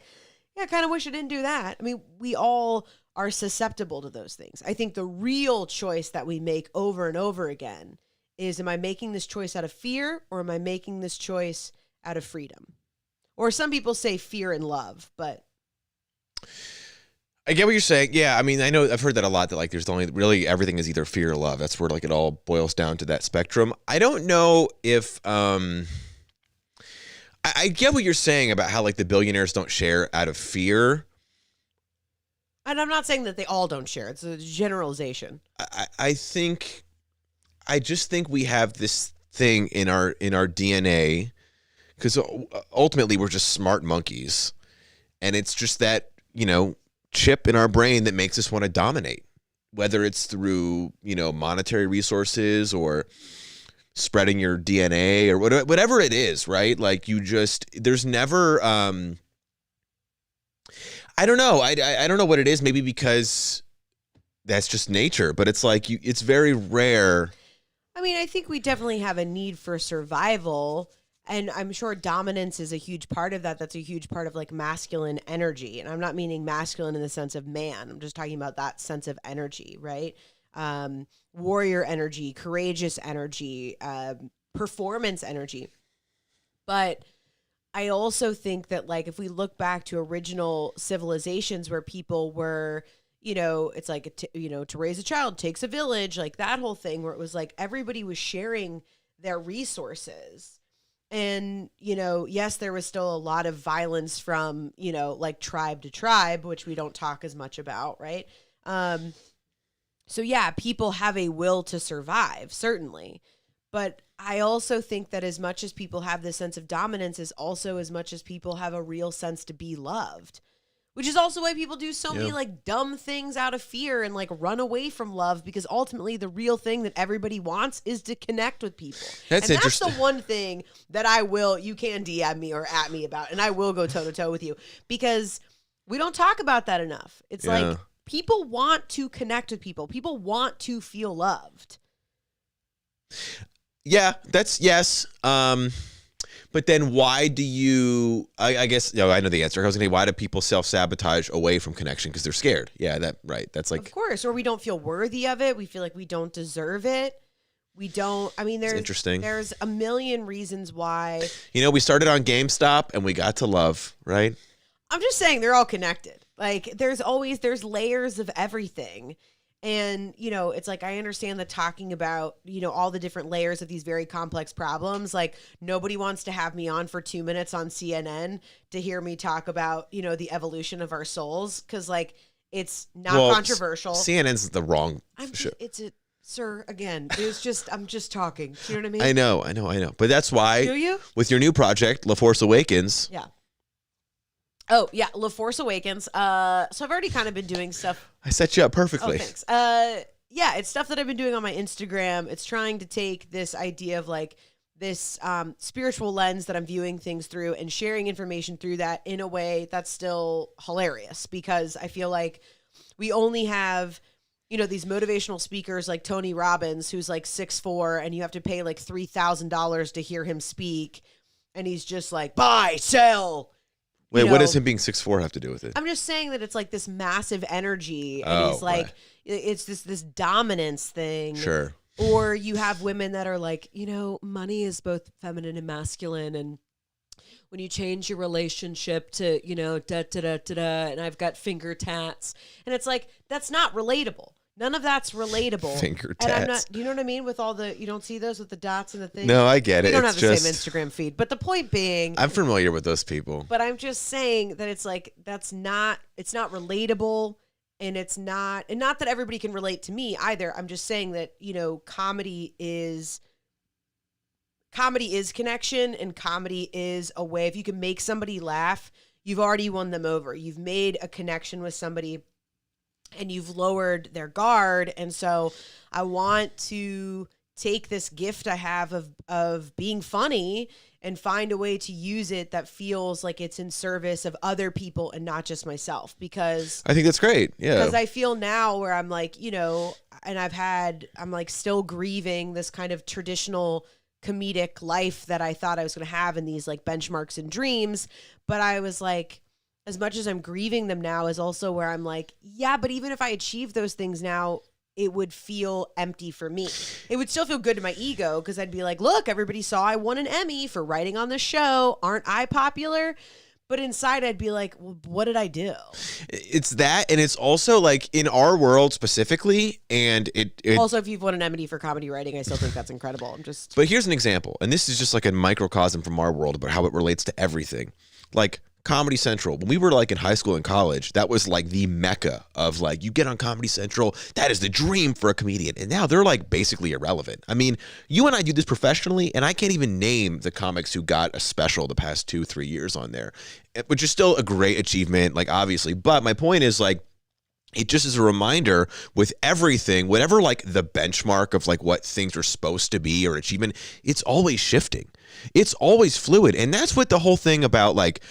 yeah, I kind of wish I didn't do that. I mean, we all are susceptible to those things. I think the real choice that we make over and over again is, am I making this choice out of fear or am I making this choice out of freedom? Or some people say fear and love, but I get what you're saying. Yeah, I mean, I know I've heard that a lot, that like there's only really everything is either fear or love. That's where like it all boils down to that spectrum. I don't know if I get what you're saying about how like the billionaires don't share out of fear. And I'm not saying that they all don't share. It's a generalization. I just think we have this thing in our DNA because ultimately we're just smart monkeys, and it's just that chip in our brain that makes us want to dominate, whether it's through monetary resources or spreading your DNA or whatever it is, right? Like there's never I don't know. I don't know what it is. Maybe because that's just nature, but it's like it's very rare. I mean, I think we definitely have a need for survival, and I'm sure dominance is a huge part of that. That's a huge part of like masculine energy, and I'm not meaning masculine in the sense of man. I'm just talking about that sense of energy, right? Warrior energy, courageous energy, performance energy. But I also think that like if we look back to original civilizations where people were, it's like, to raise a child takes a village, like that whole thing where it was like everybody was sharing their resources. And, yes, there was still a lot of violence from, like tribe to tribe, which we don't talk as much about, right? So yeah, people have a will to survive, certainly. But I also think that as much as people have this sense of dominance is also as much as people have a real sense to be loved, which is also why people do so many like dumb things out of fear and like run away from love, because ultimately the real thing that everybody wants is to connect with people. That's interesting. That's the one thing that you can DM me or at me about, and I will go toe to toe with you because we don't talk about that enough. It's like people want to connect with people. People want to feel loved. Yeah, that's yes. But then why do you, I guess, I know the answer. I was going to say, why do people self-sabotage away from connection? Because they're scared. Yeah, that's like. Of course, or we don't feel worthy of it. We feel like we don't deserve it. We don't, there's interesting. There's a million reasons why. We started on GameStop and we got to love, right? I'm just saying they're all connected. Like there's layers of everything. And, it's like, I understand the talking about, all the different layers of these very complex problems. Like nobody wants to have me on for 2 minutes on CNN to hear me talk about, the evolution of our souls. Cause like, it's not controversial. CNN's the wrong show. Sir, again, I'm just talking. Do you know what I mean? I know. But that's why Do you? With your new project, LaForce Awakens. Yeah. Oh, yeah, LaForce Awakens. So I've already kind of been doing stuff. I set you up perfectly. Oh, thanks. Yeah, it's stuff that I've been doing on my Instagram. It's trying to take this idea of like this spiritual lens that I'm viewing things through and sharing information through that in a way that's still hilarious, because I feel like we only have, these motivational speakers like Tony Robbins, who's like 6'4", and you have to pay like $3,000 to hear him speak. And he's just like, buy, sell. Wait, what does him being 6'4" have to do with it? I'm just saying that it's like this massive energy, and he's like, it's this dominance thing. Sure. Or you have women that are like, money is both feminine and masculine. And when you change your relationship to, da da da da da, and I've got finger tats. And it's like, that's not relatable. None of that's relatable. Finger And I'm tats. not, do you know what I mean? With all the, you don't see those with the dots and the thing? No, I get it. We don't It's have the just, same Instagram feed. But the point being, I'm familiar with those people. but I'm just saying that it's like, it's not relatable. And it's not, and not that everybody can relate to me either. I'm just saying that, comedy is connection, and comedy is a way, if you can make somebody laugh, you've already won them over. You've made a connection with somebody and you've lowered their guard. And so I want to take this gift I have of being funny and find a way to use it that feels like it's in service of other people and not just myself. Because I think that's great. Yeah. Because I feel now where I'm like, and I'm like still grieving this kind of traditional comedic life that I thought I was going to have in these like benchmarks and dreams. But I was like, as much as I'm grieving them now is also where I'm like, yeah, but even if I achieve those things now, it would feel empty for me. It would still feel good to my ego because I'd be like, look, everybody saw I won an Emmy for writing on the show. Aren't I popular? But inside I'd be like, well, what did I do? It's that, and it's also like in our world specifically, and it also, if you've won an Emmy for comedy writing, I still think that's incredible. But here's an example, and this is just like a microcosm from our world about how it relates to everything. Like Comedy Central, when we were like in high school and college, that was like the mecca of like, you get on Comedy Central, that is the dream for a comedian. And now they're like basically irrelevant. I mean, you and I do this professionally, and I can't even name the comics who got a special the past 2-3 years on there, which is still a great achievement, like obviously. But my point is like, it just is a reminder with everything, whatever like the benchmark of like what things are supposed to be or achievement, it's always shifting. It's always fluid. And that's what the whole thing about like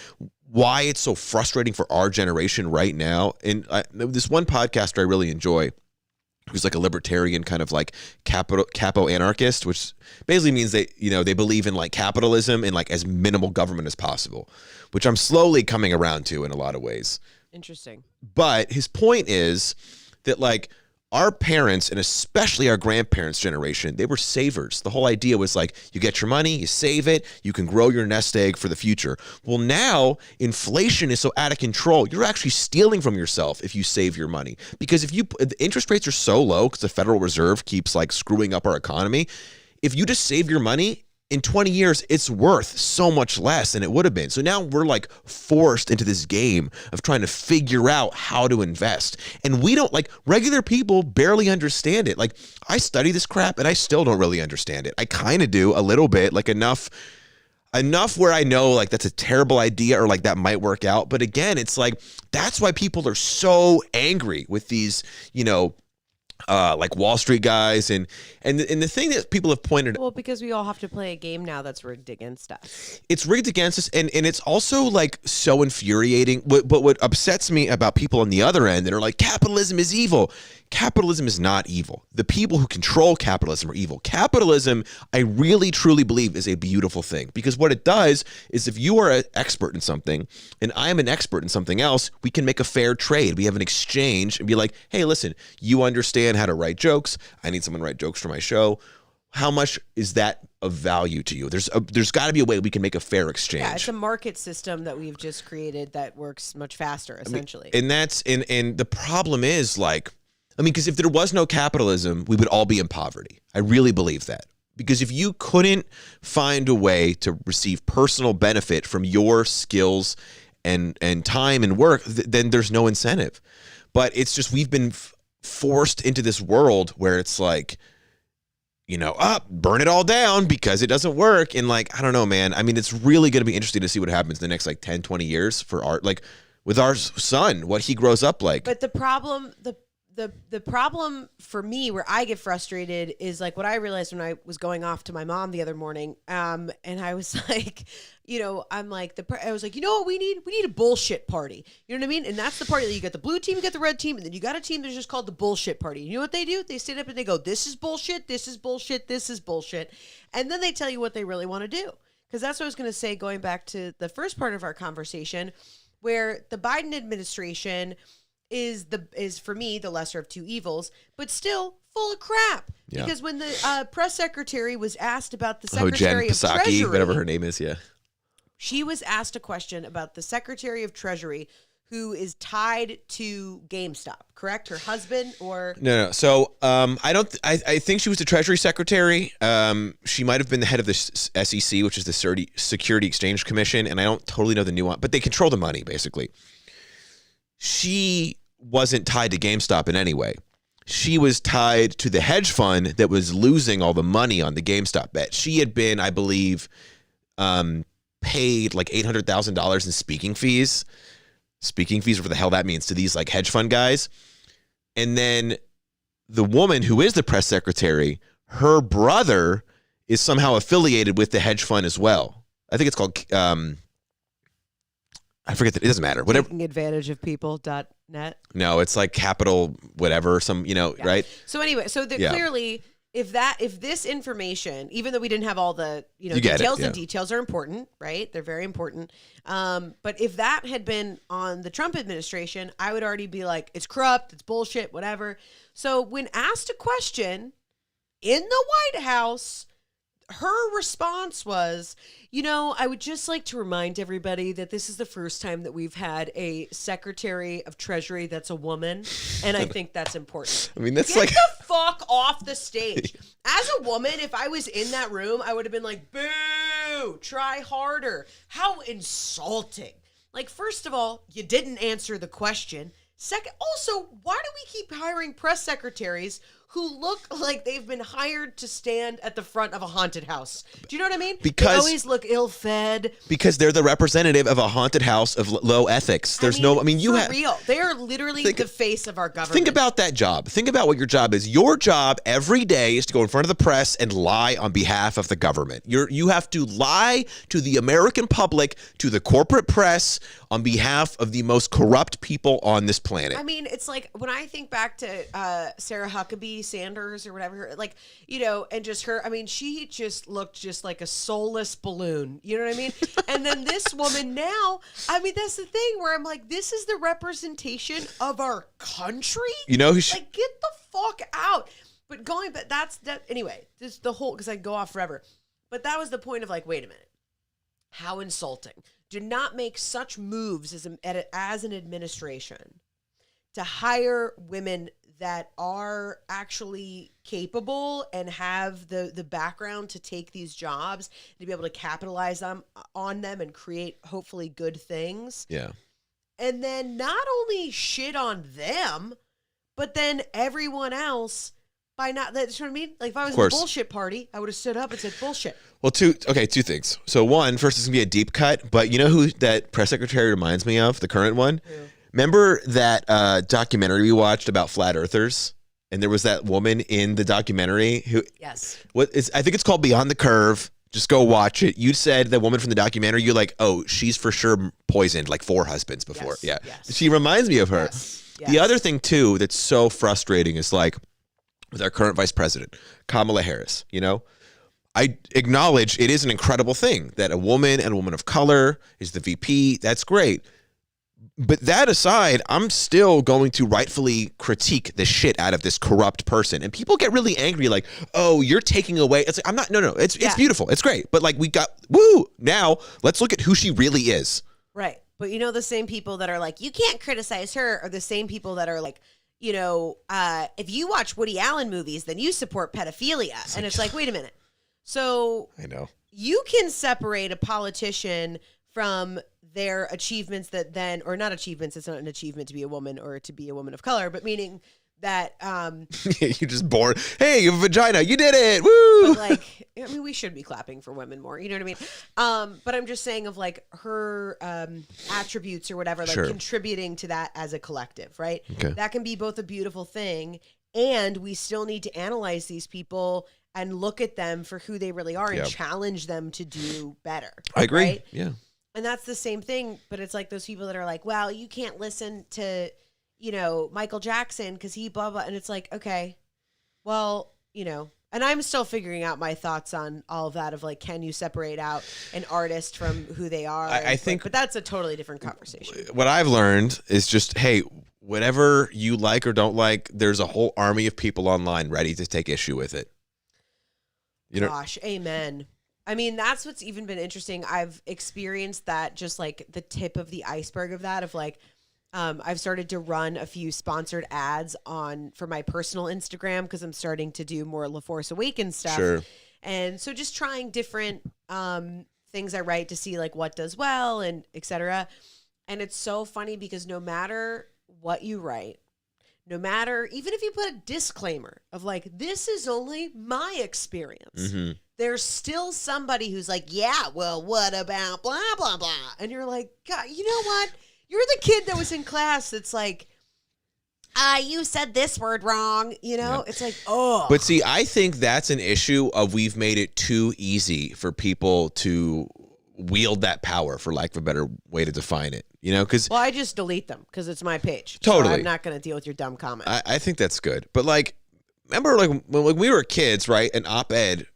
why it's so frustrating for our generation right now. And this one podcaster I really enjoy, who's like a libertarian kind of like capo anarchist, which basically means they believe in like capitalism and like as minimal government as possible, which I'm slowly coming around to in a lot of ways. Interesting. But his point is that like our parents and especially our grandparents' generation, they were savers. The whole idea was like, you get your money, you save it, you can grow your nest egg for the future. Well, now inflation is so out of control, you're actually stealing from yourself if you save your money. Because if the interest rates are so low because the Federal Reserve keeps like screwing up our economy, if you just save your money, in 20 years, it's worth so much less than it would have been. So now we're like forced into this game of trying to figure out how to invest. And we don't, like, regular people barely understand it. Like, I study this crap and I still don't really understand it. I kind of do a little bit, like enough where I know like that's a terrible idea or like that might work out. But again, it's like, that's why people are so angry with these, like Wall Street guys and the thing that people have pointed well, because we all have to play a game now that's rigged against us. It's rigged against us, and it's also like so infuriating. But what upsets me about people on the other end that are like, capitalism is evil. Capitalism is not evil. The people who control capitalism are evil. Capitalism, I really truly believe, is a beautiful thing, because what it does is if you are an expert in something and I am an expert in something else, we can make a fair trade. We have an exchange and be like, hey, listen, you understand how to write jokes. I need someone to write jokes for my show. How much is that of value to you? There's got to be a way we can make a fair exchange. Yeah, it's a market system that we've just created that works much faster, essentially. I mean, and that's and the problem is like, because if there was no capitalism, we would all be in poverty. I really believe that. Because if you couldn't find a way to receive personal benefit from your skills and time and work, then there's no incentive. But it's just we've been forced into this world where it's like, burn it all down because it doesn't work. And like, I don't know, man. I mean, it's really going to be interesting to see what happens in the next like 10, 20 years for art, like with our son, what he grows up like. But the problem for me where I get frustrated is like what I realized when I was going off to my mom the other morning. And I was like, I'm like, I was like, you know what we need? We need a bullshit party. You know what I mean? And that's the party that you got the blue team, you got the red team, and then you got a team that's just called the bullshit party. You know what they do? They stand up and they go, this is bullshit, this is bullshit, this is bullshit. And then they tell you what they really want to do. Because that's what I was going to say, going back to the first part of our conversation, where the Biden administration is for me the lesser of two evils, but still full of crap. Yeah. Because when the press secretary was asked about the Jen Secretary of Psaki, Treasury, whatever her name is, yeah. She was asked a question about the Secretary of Treasury who is tied to GameStop, correct? Her husband or No. So I think she was the Treasury Secretary. She might have been the head of the SEC, which is the Security Exchange Commission, and I don't totally know the nuance, but they control the money, basically. She wasn't tied to GameStop in any way. She was tied to the hedge fund that was losing all the money on the GameStop bet. She had been, I believe, paid like $800,000 in speaking fees. Speaking fees, whatever the hell that means, to these like hedge fund guys. And then the woman who is the press secretary, her brother is somehow affiliated with the hedge fund as well. I think it's called, I forget that, it doesn't matter. Whatever. taking advantage of people.net. No, it's like capital, whatever, right? So anyway, clearly if this information, even though we didn't have all the details, and details are important, right? They're very important. But if that had been on the Trump administration, I would already be like, it's corrupt, it's bullshit, whatever. So when asked a question in the White House, her response was, I would just like to remind everybody that this is the first time that we've had a Secretary of Treasury that's a woman, and I think that's important. I mean, that's Get like the fuck off the stage. As a woman, if I was in that room, I would have been like, boo, try harder. How insulting. Like, first of all, you didn't answer the question. Second, also, why do we keep hiring press secretaries who look like they've been hired to stand at the front of a haunted house? Do you know what I mean? They always look ill-fed. Because they're the representative of a haunted house of low ethics. There's real. They are literally the face of our government. Think about that job. Think about what your job is. Your job every day is to go in front of the press and lie on behalf of the government. You have to lie to the American public, to the corporate press, on behalf of the most corrupt people on this planet. I mean, it's like when I think back to Sarah Huckabee Sanders or whatever, like, and just her, I mean, she just looked just like a soulless balloon. You know what I mean? And then this woman now, I mean, that's the thing where I'm like, this is the representation of our country? Like, get the fuck out. But anyway, this the whole, because I go off forever. But that was the point of like, wait a minute. How insulting. Do not make such moves as an administration to hire women that are actually capable and have the background to take these jobs, to be able to capitalize on them and create hopefully good things. Yeah. And then not only shit on them, but then everyone else by not, that's what I mean? Like if I was in a bullshit party, I would have stood up and said bullshit. Well, two things. So one, first, it's going to be a deep cut, but you know who that press secretary reminds me of, the current one? Who? Remember that documentary we watched about flat earthers? And there was that woman in the documentary who... Yes. I think it's called Beyond the Curve. Just go watch it. You said the woman from the documentary, you're like, oh, she's for sure poisoned like 4 husbands before. Yes, yeah. yes. She reminds me of her. Yes, The other thing, too, that's so frustrating is like with our current vice president, Kamala Harris, I acknowledge it is an incredible thing that a woman and a woman of color is the VP. That's great. But that aside, I'm still going to rightfully critique the shit out of this corrupt person. And people get really angry, like, oh, you're taking away. It's like, I'm not, no. It's beautiful. It's great. But like now let's look at who she really is. Right. But the same people that are like, you can't criticize her are the same people that are like, if you watch Woody Allen movies, then you support pedophilia. And it's like, wait a minute. So I know you can separate a politician from their achievements that then, or not achievements, it's not an achievement to be a woman or to be a woman of color, but meaning that you're just born, hey, you have a vagina, you did it, woo! But like, I mean, we should be clapping for women more, you know what I mean? But I'm just saying of like her attributes or whatever, like contributing to that as a collective, right? Okay. That can be both a beautiful thing, and we still need to analyze these people and look at them for who they really are and challenge them to do better. I agree. Right? Yeah. And that's the same thing, but it's like those people that are like, well, you can't listen to, Michael Jackson because he blah, blah. And it's like, okay, well, and I'm still figuring out my thoughts on all of that of like, can you separate out an artist from who they are? I think, but that's a totally different conversation. What I've learned is just, hey, whatever you like or don't like, there's a whole army of people online ready to take issue with it. You know? Gosh, amen. I mean, that's what's even been interesting. I've experienced that, just like the tip of the iceberg of that, of like, I've started to run a few sponsored ads for my personal Instagram because I'm starting to do more LaForce Awakens stuff. Sure. And so just trying different things I write to see like what does well and etc. And it's so funny because no matter what you write, no matter, even if you put a disclaimer of like, this is only my experience, there's still somebody who's like, yeah, well, what about blah, blah, blah. And you're like, God, you know what? You're the kid that was in class that's like, you said this word wrong. You know, It's like, oh. But see, I think that's an issue of we've made it too easy for people to wield that power, for lack of a better way to define it. You know, because well, I just delete them because it's my page. Totally. So I'm not going to deal with your dumb comments. I think that's good. But like, remember like when we were kids, right? An op-ed,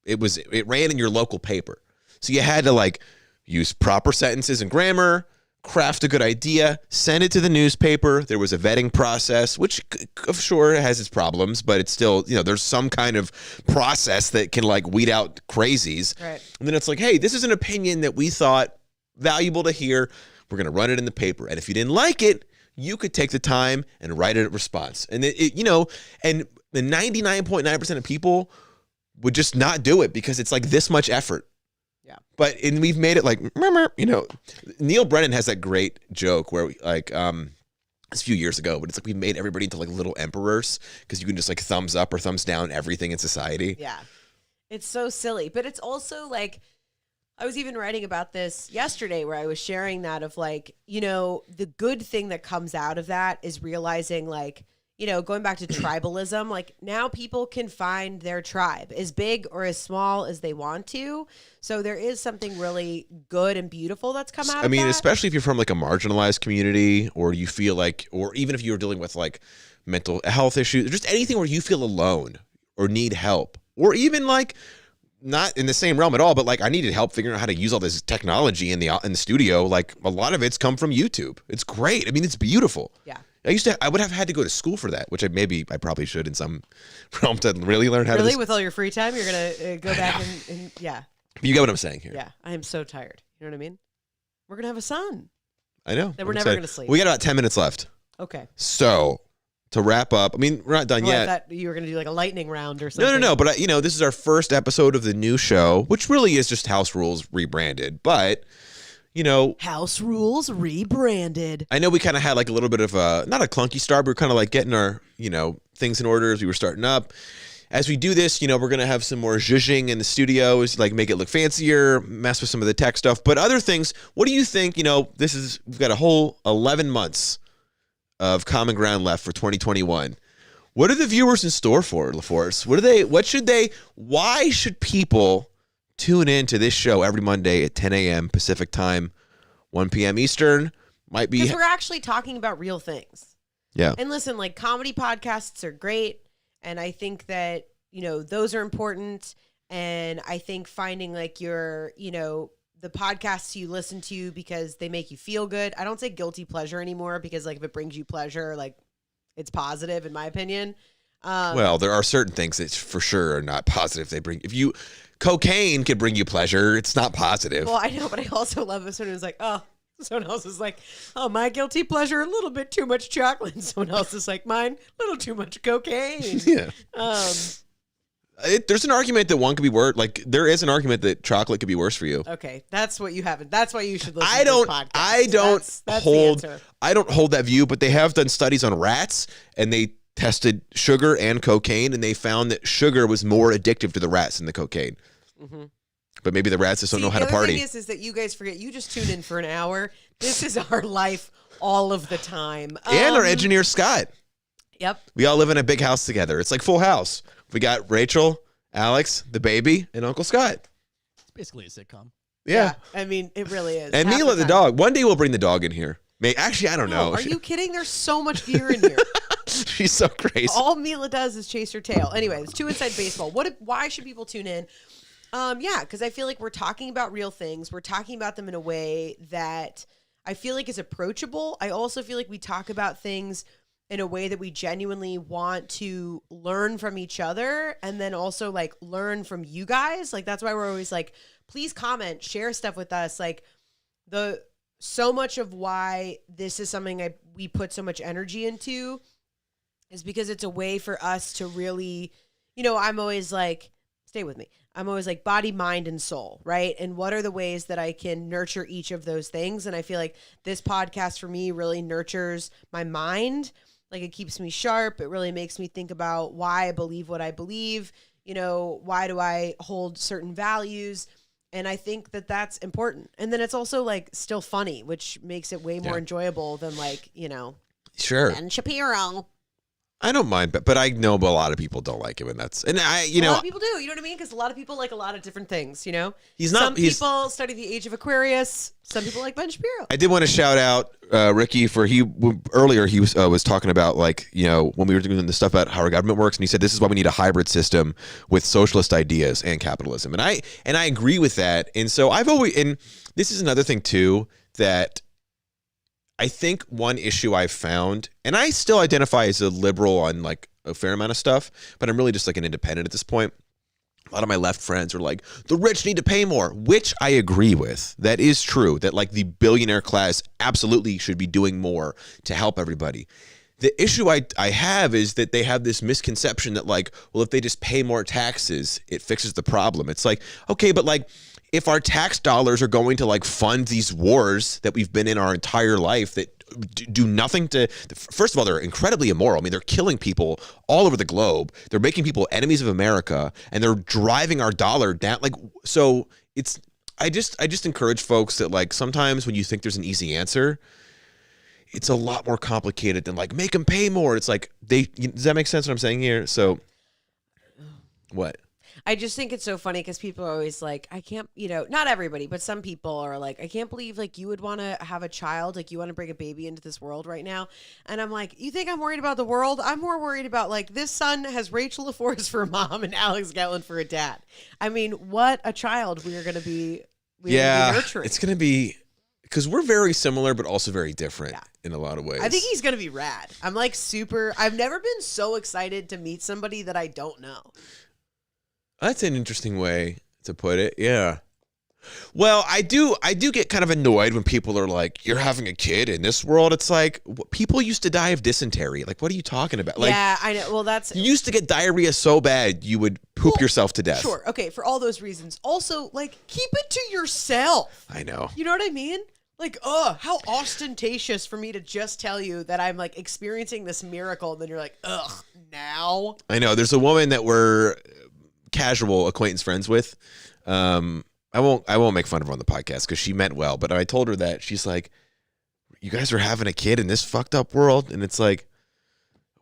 it ran in your local paper. So you had to like use proper sentences and grammar, craft a good idea, send it to the newspaper. There was a vetting process, which sure has its problems, but it's still, you know, there's some kind of process that can like weed out crazies. Right. And then it's like, hey, this is an opinion that we thought valuable to hear. We're going to run it in the paper. And if you didn't like it, you could take the time and write a response. And you know, and the 99.9% of people would just not do it because it's like this much effort. Yeah. And we've made it like, you know, Neil Brennan has that great joke where we like, it's a few years ago, but it's like we made everybody into like little emperors because you can just like thumbs up or thumbs down everything in society. Yeah. It's so silly. But it's also like, I was even writing about this yesterday where I was sharing that of like, you know, the good thing that comes out of that is realizing like, you know, going back to tribalism, like now people can find their tribe as big or as small as they want to. So there is something really good and beautiful that's come out of that. Especially if you're from like a marginalized community, or you feel like, or even if you're dealing with like mental health issues, just anything where you feel alone or need help, or even like not in the same realm at all, but like I needed help figuring out how to use all this technology in the studio. Like a lot of it's come from YouTube. It's great. I mean, it's beautiful. Yeah. I would have had to go to school for that, which I probably should in some realm to really learn how to. Really, with all your free time, you're going to go back and yeah. You get what I'm saying here. Yeah. I am so tired. You know what I mean? We're going to have a son. I know. That we're never going to sleep. We got about 10 minutes left. Okay. So to wrap up, I mean, we're not done yet. I thought you were going to do like a lightning round or something. No. But, you know, this is our first episode of the new show, which really is just House Rules rebranded. But, you know, House Rules rebranded. I know we kind of had like a little bit of not a clunky start, but we're kind of like getting our, you know, things in order as we were starting up. As we do this, you know, we're going to have some more zhuzhing in the studios, like make it look fancier, mess with some of the tech stuff. But other things, what do you think? You know, we've got a whole 11 months of common ground left for 2021. What are the viewers in store for, LaForce? Why should people tune in to this show every Monday at 10 a.m. Pacific time, 1 p.m. Eastern? Might be because we're actually talking about real things. Yeah. And listen, like comedy podcasts are great. And I think that, you know, those are important. And I think finding like your, you know, the podcasts you listen to because they make you feel good. I don't say guilty pleasure anymore because like if it brings you pleasure, like it's positive in my opinion. Well, there are certain things that for sure are not positive. Cocaine could bring you pleasure. It's not positive. Well, I know, but I also love it. Someone who's like, oh, someone else is like, oh, my guilty pleasure, a little bit too much chocolate. And someone else is like, mine, a little too much cocaine. Yeah. There's an argument that one could be worse. Like there is an argument that chocolate could be worse for you. Okay, that's what you haven't. That's why you should listen to this podcast. I don't hold that view, but they have done studies on rats, and they tested sugar and cocaine, and they found that sugar was more addictive to the rats than the cocaine. Mm-hmm. But maybe the rats just don't know how to party. The other thing is that you guys forget. You just tune in for an hour. This is our life all of the time. And our engineer Scott. Yep. We all live in a big house together. It's like Full House. We got Rachel, Alex, the baby, and Uncle Scott. It's basically a sitcom. Yeah. I mean, it really is. And Mila the dog. One day we'll bring the dog in here. Actually, I don't know. Are you kidding? There's so much gear in here. She's so crazy. All Mila does is chase her tail. Anyway, it's 2 Inside Baseball. Why should people tune in? Yeah, because I feel like we're talking about real things. We're talking about them in a way that I feel like is approachable. I also feel like we talk about things in a way that we genuinely want to learn from each other and then also like learn from you guys. Like that's why we're always like, please comment, share stuff with us. Like so much of why this is something we put so much energy into is because it's a way for us to really, I'm always like, stay with me. I'm always like body, mind, and soul, right? And what are the ways that I can nurture each of those things? And I feel like this podcast for me really nurtures my mind. Like it keeps me sharp. It really makes me think about why I believe what I believe. Why do I hold certain values? And I think that that's important. And then it's also like still funny, which makes it way more enjoyable than like, Sure. Ben Shapiro. I don't mind, but I know a lot of people don't like him, and a lot of people do. You know what I mean? Because a lot of people like a lot of different things. He's not. Some people study the age of Aquarius. Some people like Ben Shapiro. I did want to shout out Ricky for earlier he was talking about like when we were doing the stuff about how our government works, and he said this is why we need a hybrid system with socialist ideas and capitalism, and I agree with that. And so and this is another thing too that I think one issue I've found, and I still identify as a liberal on like a fair amount of stuff, but I'm really just like an independent at this point. A lot of my left friends are like, the rich need to pay more, which I agree with. That is true, that like the billionaire class absolutely should be doing more to help everybody. The issue I have is that they have this misconception that like, well, if they just pay more taxes, it fixes the problem. It's like, okay, but like, if our tax dollars are going to like fund these wars that we've been in our entire life that do nothing to, first of all, they're incredibly immoral. I mean, they're killing people all over the globe. They're making people enemies of America, and they're driving our dollar down. Like, so I just encourage folks that like sometimes when you think there's an easy answer, it's a lot more complicated than like make them pay more. It's like does that make sense what I'm saying here? So what? I just think it's so funny because people are always like, I can't, not everybody, but some people are like, I can't believe like you would want to have a child, like you want to bring a baby into this world right now. And I'm like, you think I'm worried about the world? I'm more worried about like this son has Rachel LaForce for a mom and Alex Gettlin for a dad. I mean, what a child we are going to be nurturing. It's going to be, because we're very similar, but also very different in a lot of ways. I think he's going to be rad. I'm like I've never been so excited to meet somebody that I don't know. That's an interesting way to put it. Yeah. Well, I do get kind of annoyed when people are like, you're having a kid in this world. It's like people used to die of dysentery. Like, what are you talking about? Like, yeah, I know. Well, you used to get diarrhea so bad you would poop yourself to death. Sure. Okay. For all those reasons. Also, like, keep it to yourself. I know. You know what I mean? Like, how ostentatious for me to just tell you that I'm like experiencing this miracle. And then you're like, now. I know. There's a woman that we're casual acquaintance friends with. I won't make fun of her on the podcast because she meant well, but I told her that she's like, you guys are having a kid in this fucked up world, and it's like,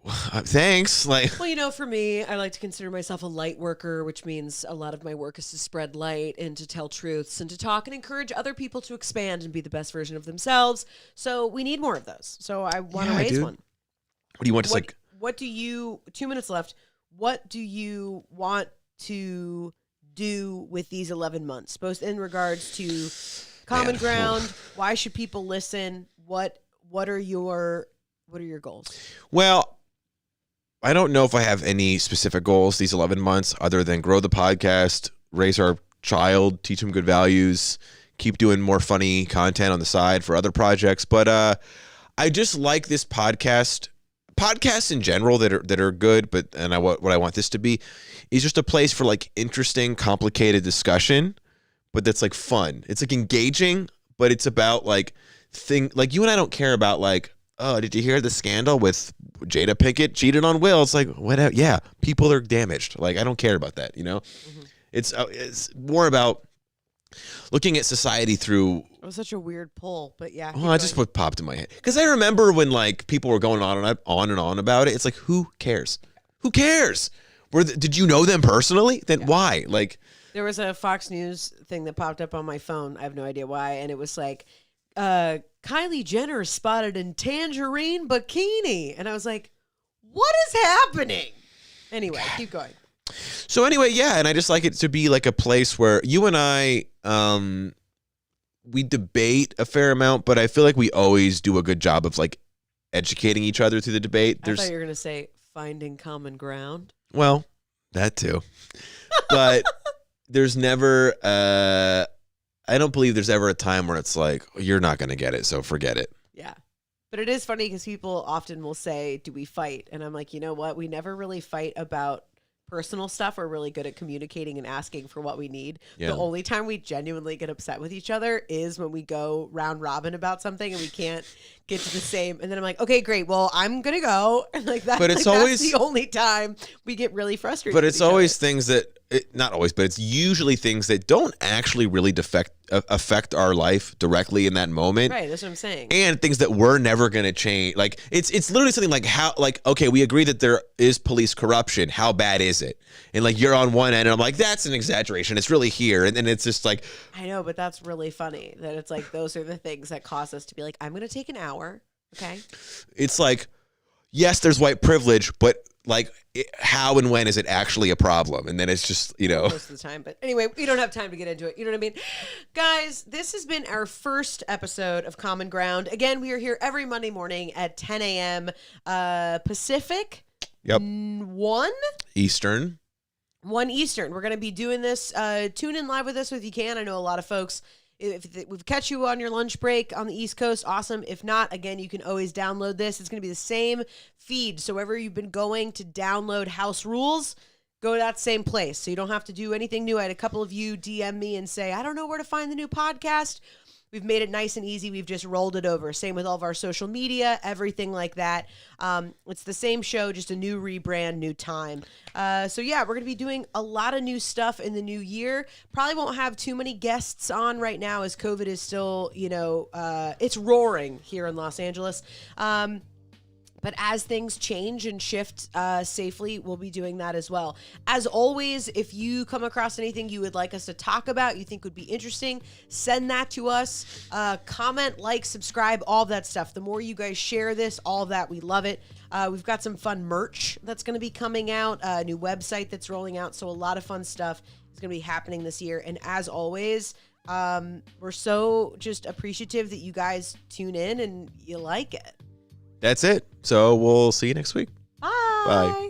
well, thanks. Like, well, for me, I like to consider myself a light worker, which means a lot of my work is to spread light and to tell truths and to talk and encourage other people to expand and be the best version of themselves. So we need more of those. So I want to raise one. What do you want to like? What do you? 2 minutes left. What do you want to do with these 11 months, both in regards to common ground? Why should people listen? What are your goals? Well, I don't know if I have any specific goals these 11 months other than grow the podcast, raise our child, teach him good values, keep doing more funny content on the side for other projects. But I just like this podcast. Podcasts in general that are good, but what I want this to be is just a place for like interesting, complicated discussion, but that's like fun. It's like engaging, but it's about like like you and I don't care about like, oh, did you hear the scandal with Jada Pinkett cheated on Will? It's like, what? Yeah, people are damaged. Like I don't care about that. Mm-hmm. It's more about looking at society through. It was such a weird pull, but yeah. Well, I just what popped in my head because I remember when like people were going on and on about it. It's like, who cares? Who cares? Did you know them personally? Then why? Like, there was a Fox News thing that popped up on my phone. I have no idea why, and it was like, Kylie Jenner spotted in tangerine bikini, and I was like, what is happening? Anyway, keep going. So anyway, yeah, and I just like it to be like a place where you and I we debate a fair amount, but I feel like we always do a good job of like educating each other through the debate. I thought you were going to say finding common ground. Well, that too. But there's never, I don't believe there's ever a time where it's like, you're not going to get it, so forget it. Yeah. But it is funny because people often will say, do we fight? And I'm like, you know what? We never really fight about personal stuff. We're really good at communicating and asking for what we need. Yeah. The only time we genuinely get upset with each other is when we go round robin about something and we can't get to the same. And then I'm like, okay, great. Well, I'm going to go. And like that, but it's like, always that's the only time we get really frustrated. But with it's each always other. things that, not always, but it's usually things that don't actually really affect our life directly in that moment. Right. That's what I'm saying. And things that we're never going to change. Like it's literally something like how, like, okay, we agree that there is police corruption. How bad is it? And like, you're on one end and I'm like, that's an exaggeration. It's really here. And then it's just like, I know, but that's really funny that it's like, those are the things that cause us to be like, I'm going to take an hour. Okay. It's like, yes, there's white privilege, but like how and when is it actually a problem? And then it's just, most of the time. But anyway, we don't have time to get into it. You know what I mean? Guys, this has been our first episode of Common Ground. Again, we are here every Monday morning at 10 a.m. Pacific. Yep. 1 Eastern. We're going to be doing this. Tune in live with us if you can. I know a lot of folks, if we catch you on your lunch break on the East Coast, awesome. If not, again, you can always download this. It's going to be the same feed. So wherever you've been going to download House Rules, go to that same place. So you don't have to do anything new. I had a couple of you DM me and say, I don't know where to find the new podcast. We've made it nice and easy. We've just rolled it over. Same with all of our social media, everything like that. It's the same show, just a new rebrand, new time. So yeah, we're going to be doing a lot of new stuff in the new year. Probably won't have too many guests on right now as COVID is still, it's roaring here in Los Angeles. But as things change and shift safely, we'll be doing that as well. As always, if you come across anything you would like us to talk about, you think would be interesting, send that to us. Comment, like, subscribe, all of that stuff. The more you guys share this, all of that, we love it. We've got some fun merch that's going to be coming out, a new website that's rolling out. So a lot of fun stuff is going to be happening this year. And as always, we're so just appreciative that you guys tune in and you like it. That's it. So we'll see you next week. Bye. Bye.